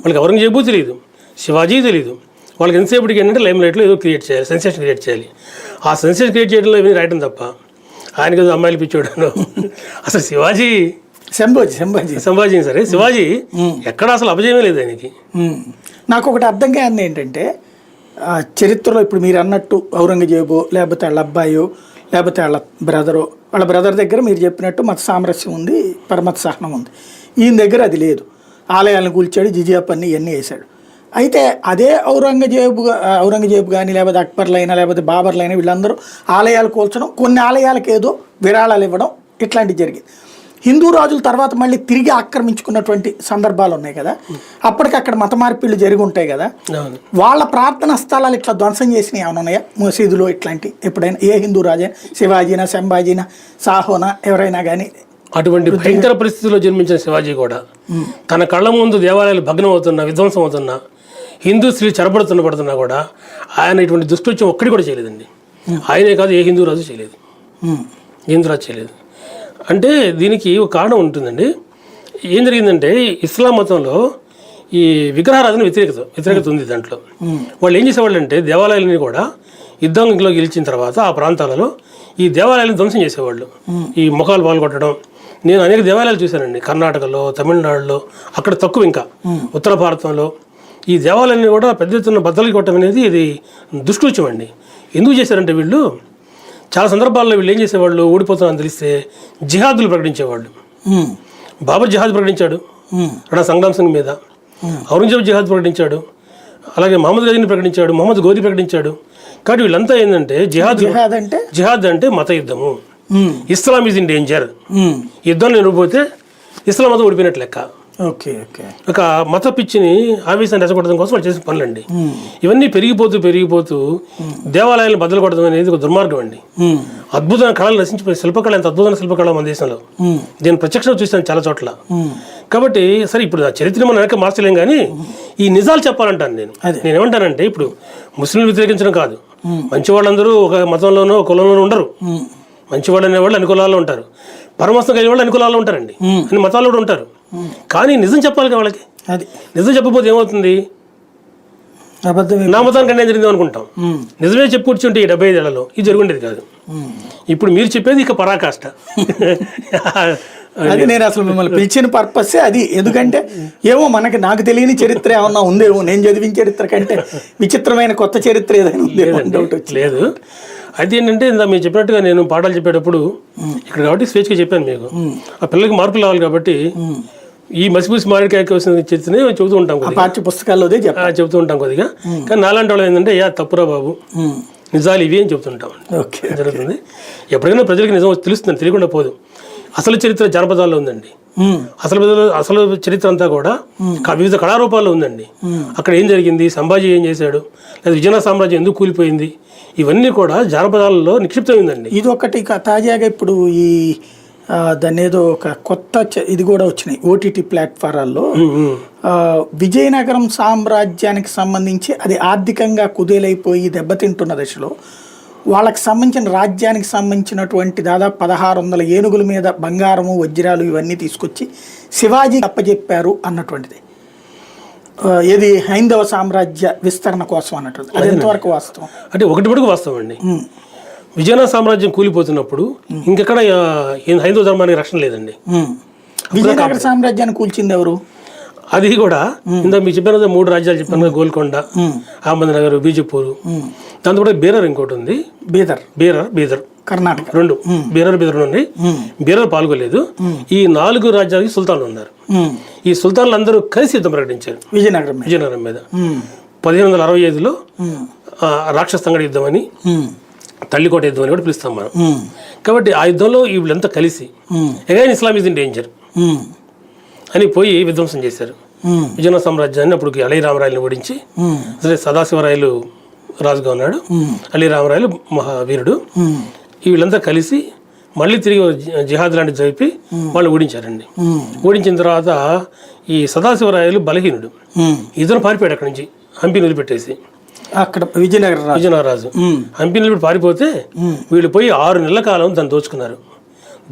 B: వాళ్ళకి ఔరంగజేబు తెలియదు, శివాజీ తెలియదు. వాళ్ళకి ఎంతసేపటికి ఏంటంటే లైమ్ లైట్లో ఏదో క్రియేట్ చేయాలి, సెన్సేషన్ క్రియేట్ చేయాలి. ఆ సెన్సేషన్ క్రియేట్ చేయడంలో ఇవన్నీ రాయటం తప్ప ఆయనకి ఏదో అమ్మాయిలు పిచ్చోడాను. అసలు శివాజీ సంభాజీ సరే, శివాజీ ఎక్కడ అసలు అపజయమే లేదు ఆయనకి.
A: నాకు ఒకటి అర్థం కాదు ఏంటంటే, చరిత్రలో ఇప్పుడు మీరు అన్నట్టు ఔరంగజేబు, లేకపోతే వాళ్ళ అబ్బాయో, లేకపోతే వాళ్ళ బ్రదర్ దగ్గర మీరు చెప్పినట్టు మత సామరస్యం ఉంది, పరమత సహనం ఉంది. ఈయన దగ్గర అది లేదు. ఆలయాలను కూల్చాడు, జిజియా పన్ను ఇవన్నీ వేశాడు. అయితే అదే ఔరంగజేబు కానీ, లేకపోతే అక్బర్లైనా, లేకపోతే బాబర్లైనా, వీళ్ళందరూ ఆలయాలు కూల్చడం, కొన్ని ఆలయాలకు ఏదో విరాళాలు ఇవ్వడం, ఇట్లాంటివి జరిగింది. హిందూ రాజుల తర్వాత మళ్ళీ తిరిగి ఆక్రమించుకున్నటువంటి సందర్భాలు ఉన్నాయి కదా, అప్పటికక్కడ మత మార్పిళ్ళు జరిగి ఉంటాయి కదా. వాళ్ళ ప్రార్థనా స్థలాలు ఇట్లా ధ్వంసం చేసినవి ఏమైనా ఉన్నాయా మసీదులో? ఇట్లాంటి ఎప్పుడైనా ఏ హిందూ రాజైనా, శివాజీనా, సంభాజీనా, సాహోనా, ఎవరైనా కానీ?
B: అటువంటి భయంకర పరిస్థితుల్లో జన్మించిన శివాజీ కూడా తన కళ్ళ ముందు దేవాలయాలు భగ్నం అవుతున్నా, విధ్వంసం అవుతున్నా, హిందూ స్త్రీలు పడుతున్నా కూడా ఆయన ఇటువంటి దుష్టృత్యం ఒక్కడి కూడా చేయలేదండి. ఆయనే కాదు, ఏ హిందూ రాజు చేయలేదు, హిందూ రాజు చేయలేదు. అంటే దీనికి ఒక కారణం ఉంటుందండి. ఏం జరిగిందంటే, ఇస్లాం మతంలో ఈ విగ్రహారాధన వ్యతిరేకత ఉంది. దాంట్లో వాళ్ళు ఏం చేసేవాళ్ళు అంటే, దేవాలయాలని కూడా యుద్ధంలో గెలిచిన తర్వాత ఆ ప్రాంతాలలో ఈ దేవాలయాలను ధ్వంసం చేసేవాళ్ళు, ఈ ముఖాలు పాల్గొట్టడం. నేను అనేక దేవాలయాలు చూశానండి, కర్ణాటకలో, తమిళనాడులో, అక్కడ తక్కువ, ఇంకా ఉత్తర భారతంలో ఈ దేవాలయాన్ని కూడా పెద్ద ఎత్తున బద్దలు కొట్టడం అనేది ఇది దుష్కృత్యం అండి. ఎందుకు చేశారంటే, వీళ్ళు చాలా సందర్భాల్లో వీళ్ళు ఏం చేసేవాళ్ళు, ఓడిపోతున్నారని తెలిస్తే జిహాదులు ప్రకటించేవాళ్ళు. బాబర్ జిహాద్ ప్రకటించాడు రాణా సంగ్రామ్ సింగ్ మీద, ఔరంగజేబు జిహాద్ ప్రకటించాడు, అలాగే మహమ్మద్ గజీని ప్రకటించాడు, మహమ్మద్ గోరీ ప్రకటించాడు. కాబట్టి వీళ్ళంతా ఏంటంటే జిహాద్ అంటే మత యుద్ధము, ఇస్లాం ఈజ్ ఇన్ డేంజర్, యుద్ధంలో నిలబోతే ఇస్లాం మతం ఓడిపోయినట్లు లెక్క. ఒక మత పిచ్చిని ఆవేశాన్ని రెచ్చగొట్టడం కోసం వాళ్ళు చేసిన పనులండి. ఇవన్నీ పెరిగిపోతూ దేవాలయాలను బద్దలు కొట్టడం అనేది ఒక దుర్మార్గం అండి. అద్భుతమైన కళలు నశించిపోయి, శిల్పకళ ఎంత అద్భుతమైన శిల్పకళ మన దేశంలో, దీన్ని ప్రత్యక్షంగా చూసాను చాలా చోట్ల. కాబట్టి సరే, ఇప్పుడు ఆ చరిత్రను మనం వెనక మార్చలేం, కానీ ఈ నిజాలు చెప్పాలంటాను నేనేమంటానంటే, ఇప్పుడు ముస్లింలు వ్యతిరేకించడం కాదు, మంచి వాళ్ళందరూ ఒక మతంలోనో ఒక కులంలోనూ ఉండరు. మంచివాళ్ళు అనేవాళ్ళు అన్ని కులాల్లో ఉంటారు, పరమస్తం కలిగిన వాళ్ళు అన్ని కులాల్లో ఉంటారండి, అన్ని మతాల్లో కూడా ఉంటారు. కానీ నిజం చెప్పాలి కదా వాళ్ళకి. నిజం చెప్పకపోతే ఏమవుతుంది, నా మతానికి అన్నీ జరిగింది అనుకుంటాం. నిజమే చెప్పుకొచ్చుంటే ఈ 75 ఏళ్లలో ఇది జరుగుండేది కాదు. ఇప్పుడు మీరు చెప్పేది ఇక పరాకాష్ట.
A: అది నేను అసలు మిమ్మల్ని పిలిచిన పర్పస్సే అది. ఎందుకంటే ఏమో నాకు తెలియని చరిత్ర ఏమన్నా ఉందేమో, నేను చదివిన చరిత్ర కంటే విచిత్రమైన కొత్త చరిత్ర ఏదైనా ఉందేమో డౌట్ వచ్చి.
B: లేదు, అయితే ఏంటంటే ఇందా మీరు చెప్పినట్టుగా నేను పాఠాలు చెప్పేటప్పుడు ఇక్కడ కాబట్టి స్వేచ్ఛగా చెప్పాను మీకు. ఆ పిల్లలకి మార్పులు రావాలి కాబట్టి ఈ మసిపూసి మామిడికాయకి వచ్చిన చరిత్రని చెబుతూ ఉంటాం,
A: పాఠ్య పుస్తకాల్లో
B: చెబుతూ ఉంటాం కొద్దిగా. కానీ నాలాంటి వాళ్ళు ఏంటంటే, తప్పురా బాబు, నిజాలు ఇవి అని చెప్తుంటాం జరుగుతుంది. ఎప్పటికైనా ప్రజలకు నిజం తెలుస్తుంది, తెలియకుండా పోదు. అసలు చరిత్ర జానపదాల్లో ఉందండి. అసలు చరిత్ర అంతా కూడా వివిధ కళారూపాల్లో ఉందండి. అక్కడ ఏం జరిగింది, సంభాజీ ఏం చేశాడు, లేదా విజయనగర సామ్రాజ్యం ఎందుకు కూలిపోయింది, ఇవన్నీ కూడా జానపదాలలో నిక్షిప్తమైందండి.
A: ఇది ఒకటి తాజాగా ఇప్పుడు ఈ దాన్ని ఏదో ఒక కొత్త ఇది కూడా వచ్చినాయి ఓటీటీ ప్లాట్ఫారాల్లో. విజయనగరం సామ్రాజ్యానికి సంబంధించి అది ఆర్థికంగా కుదేలైపోయి దెబ్బతింటున్న దశలో వాళ్ళకి సంబంధించిన రాజ్యానికి సంబంధించినటువంటి దాదాపు 1600 ఏనుగుల మీద బంగారము, వజ్రాలు ఇవన్నీ తీసుకొచ్చి శివాజీ అప్పచెప్పారు అన్నటువంటిది. ఏది హైందవ సామ్రాజ్య విస్తరణ కోసం అన్నట్టు. అది ఎంతవరకు వాస్తవం?
B: అంటే ఒకటి వాస్తవం అండి. విజయనగర సామ్రాజ్యం కూలిపోతున్నప్పుడు ఇంకెక్కడ హైందవ ధర్మానికి రక్షణ లేదండి.
A: విజయనగర సామ్రాజ్యాన్ని కూల్చింది ఎవరు?
B: అది కూడా ఇందా మీకు చెప్పాను కదా, 3 రాజ్యాలు చెప్పాను కదా, గోల్కొండ, అహ్మద్నగర్, బీజపూర్, దాంతో కూడా బీదర్ ఇంకోటి ఉంది, బీదర్
A: కర్ణాటక
B: రెండు బీరర్ బీదర్ ఉన్నాయి. బీరర్ పాల్గొలేదు. ఈ 4 రాజ్యాలకి సుల్తాన్లు ఉన్నారు. ఈ సుల్తాన్లు అందరూ కలిసి యుద్ధం ప్రకటించారు విజయనగరం మీద. 1565లో రాక్షస తంగడి యుద్ధం అని, తల్లికోట యుద్ధం అని కూడా పిలుస్తాం మనం. కాబట్టి ఆ యుద్ధంలో వీళ్ళంతా కలిసి again Islam is in danger అని పోయి విధ్వంసం చేశారు విజయనగర సామ్రాజ్యాన్ని. అప్పుడు అలీ రామరాయలను ఓడించి, సదాశివరాయలు రాజుగా ఉన్నాడు, అలీ రామరాయలు మహావీరుడు, వీళ్ళంతా కలిసి మళ్ళీ తిరిగి జిహాద్ లాంటివి జరిపి వాళ్ళు ఓడించారండి. ఓడించిన తర్వాత ఈ సదాశివరాయలు బలహీనుడు, ఇద్దరు పారిపోయాడు అక్కడి నుంచి, హంపి నిలబెట్టేసి.
A: అక్కడ విజయనగర రాజు
B: హంపి నిలబెట్టి పారిపోతే వీళ్ళు పోయి 6 నెలల కాలం దాన్ని దోచుకున్నారు.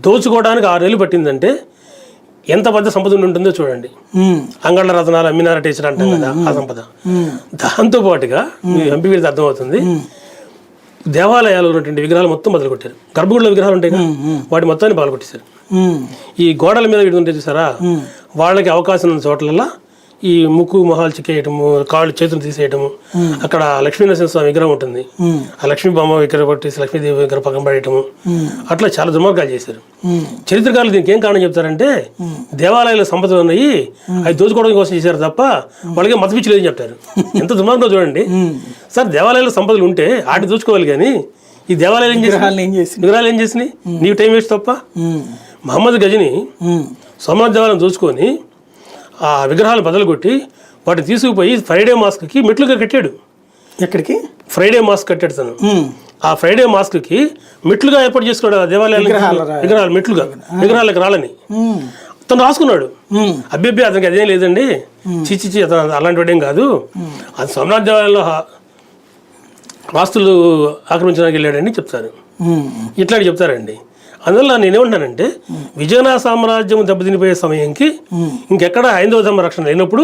B: దోచుకోవడానికి 6 నెలలు పట్టిందంటే ఎంత పెద్ద సంపద ఉంటుందో చూడండి. అంగళ్ళ రత్నాలు అమ్మినార టీచర్ అంటాం కదా, ఆ సంపద. దాంతో పాటుగా మీ హంపి వీళ్ళకి అర్థమవుతుంది, దేవాలయాలు ఉన్నటువంటి విగ్రహాలు మొత్తం బదులు కొట్టారు. గర్భగుడిలో విగ్రహాలు ఉంటాయి కదా, వాటి మొత్తాన్ని బాగా కొట్టేశారు. ఈ గోడల మీద వీడు ఉంటే చూసారా, వాళ్ళకి అవకాశం ఉన్న చోట్లల్లా ఈ ముక్కు మొహాలు చిక్కేయటము, కాళ్ళు చేతులు తీసేయటము. అక్కడ లక్ష్మీనరసింహస్వామి విగ్రహం ఉంటుంది, ఆ లక్ష్మీ బొమ్మ విగ్రహం కొట్టేసి లక్ష్మీదేవి విగ్రహం పక్కన పడేయటము, అట్లా చాలా దుర్మార్గాలు చేశారు. చరిత్రకారులు దీనికి ఏం కారణం చెప్తారంటే, దేవాలయాల సంపదలు ఉన్నాయి, అవి దోచుకోవడం కోసం చేశారు తప్ప వాళ్ళకి మత పిచ్చి లేదని చెప్తారు. ఎంత దుర్మార్గం చూడండి సార్. దేవాలయాల సంపదలు ఉంటే ఆటి దోచుకోవాలి, కానీ ఈ దేవాలయాలు విగ్రహాలు ఏం చేసినాయి? నీకు టైం వేస్ట్ తప్ప. మహమ్మద్ గజని సోమనాథ్ దేవాలయం దోచుకొని ఆ విగ్రహాలు బదులు కొట్టి వాటిని తీసుకుపోయి ఫ్రైడే మాస్క్కి మెట్లుగా కట్టాడు.
A: ఎక్కడికి? ఫ్రైడే
B: మాస్క్ కట్టాడు తను. ఆ ఫ్రైడే మాస్క్కి మెట్లుగా ఏర్పాటు చేసుకున్నాడు ఆ దేవాలయాలు, విగ్రహాలు మెట్లుగా, విగ్రహాలకు రాలని తను రాసుకున్నాడు. అబ్బెబ్బే అతనికి అదేం లేదండి, చిచ్చి అతను అలాంటి వాడేం కాదు, అది సోమనాథ్ దేవాలయంలో ఆస్తులు ఆక్రమించడానికి వెళ్ళాడని చెప్తారు. ఇట్లాంటి చెప్తారండి. అందువల్ల నేనేమంటానంటే, విజయనగర సామ్రాజ్యం దెబ్బతినిపోయే సమయంకి ఇంకెక్కడ హైందవ ధర్మ రక్షణ లేనప్పుడు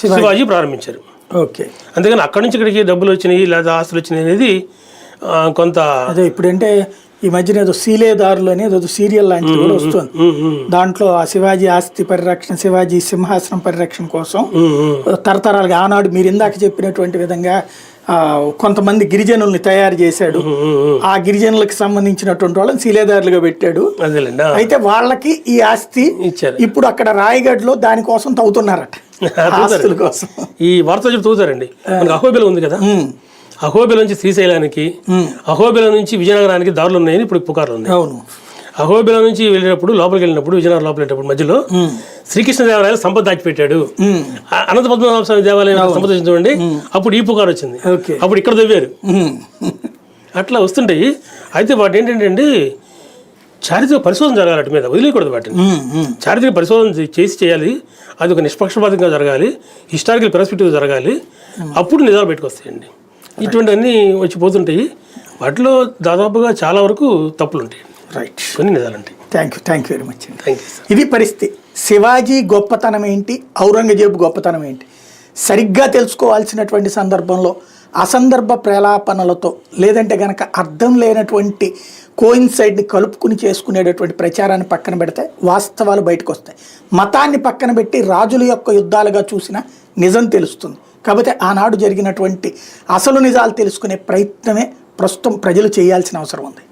B: శివాజీ ప్రారంభించారు.
A: ఓకే.
B: అంతేగాని అక్కడి నుంచి ఇక్కడికి డబ్బులు వచ్చినాయి లేదా ఆస్తులు వచ్చినాయి అనేది కొంత.
A: అదే ఇప్పుడంటే ఈ మధ్యన ఏదో సీలేదారులు అని ఏదో సీరియల్ లాంటిది కూడా వస్తుంది. దాంట్లో ఆ శివాజీ ఆస్తి పరిరక్షణ, శివాజీ సింహాసనం పరిరక్షణ కోసం తరతరాలుగా ఆనాడు మీరు ఇందాక చెప్పినటువంటి విధంగా కొంతమంది గిరిజనుల్ని తయారు చేశాడు. ఆ గిరిజనులకు సంబంధించినటువంటి వాళ్ళని శీలేదారులుగా పెట్టాడు. అయితే వాళ్ళకి ఈ ఆస్తి ఇప్పుడు అక్కడ రాయగఢ్లో దానికోసం తవ్వుతున్నారట, ఆస్తుల కోసం.
B: ఈ వార్త చెప్పి తవ్వుతారండి. మనకు అహోబిలం ఉంది కదా, అహోబిలం నుంచి శ్రీశైలానికి, అహోబిలం నుంచి విజయనగరానికి దారులు ఉన్నాయని ఇప్పుడు పుకార్లు ఉన్నాయి.
A: అవును.
B: అహోబిలం నుంచి వెళ్ళినప్పుడు, లోపలికి వెళ్ళినప్పుడు, విజయనగరం లోపల వెళ్ళినప్పుడు మధ్యలో శ్రీకృష్ణదేవరాయలు సంపద దాచిపెట్టాడు, అనంత పద్మనాభ స్వామి దేవాలయం సంపద చూడండి, అప్పుడు ఈ పుకారు వచ్చింది. అప్పుడు ఇక్కడ తవ్వారు. అట్లా వస్తుంటాయి. అయితే వాటి ఏంటంటే చారిత్రక పరిశోధన జరగాలి, వాటి మీద వదిలేయకూడదు. వాటిని చారిత్రక పరిశోధన చేయాలి. అది ఒక నిష్పక్షపాతంగా జరగాలి, హిస్టారికల్ పెర్స్పెక్టివ్ జరగాలి. అప్పుడు నిజాలు బయటకు వస్తాయండి. ఇటువంటివన్నీ వచ్చిపోతుంటాయి. వాటిలో దాదాపుగా చాలా వరకు తప్పులు ఉంటాయి.
A: రైట్.
B: కొన్ని నిజాలు ఉంటాయి.
A: Thank you very much.
B: Thank you.
A: ఇది పరిస్థితి. శివాజీ గొప్పతనం ఏంటి, ఔరంగజేబు గొప్పతనం ఏంటి సరిగ్గా తెలుసుకోవాల్సినటువంటి సందర్భంలో అసందర్భ ప్రలాపనలతో లేదంటే గనక అర్థం లేనటువంటి కోయిన్సైడ్ని కలుపుకుని చేసుకునేటటువంటి ప్రచారాన్ని పక్కన పెడితే వాస్తవాలు బయటకు వస్తాయి. మతాన్ని పక్కన పెట్టి రాజుల యొక్క యుద్ధాలుగా చూసిన నిజం తెలుస్తుంది. కాబట్టి ఆనాడు జరిగినటువంటి అసలు నిజాలు తెలుసుకునే ప్రయత్నమే ప్రస్తుతం ప్రజలు చేయాల్సిన అవసరం ఉంది.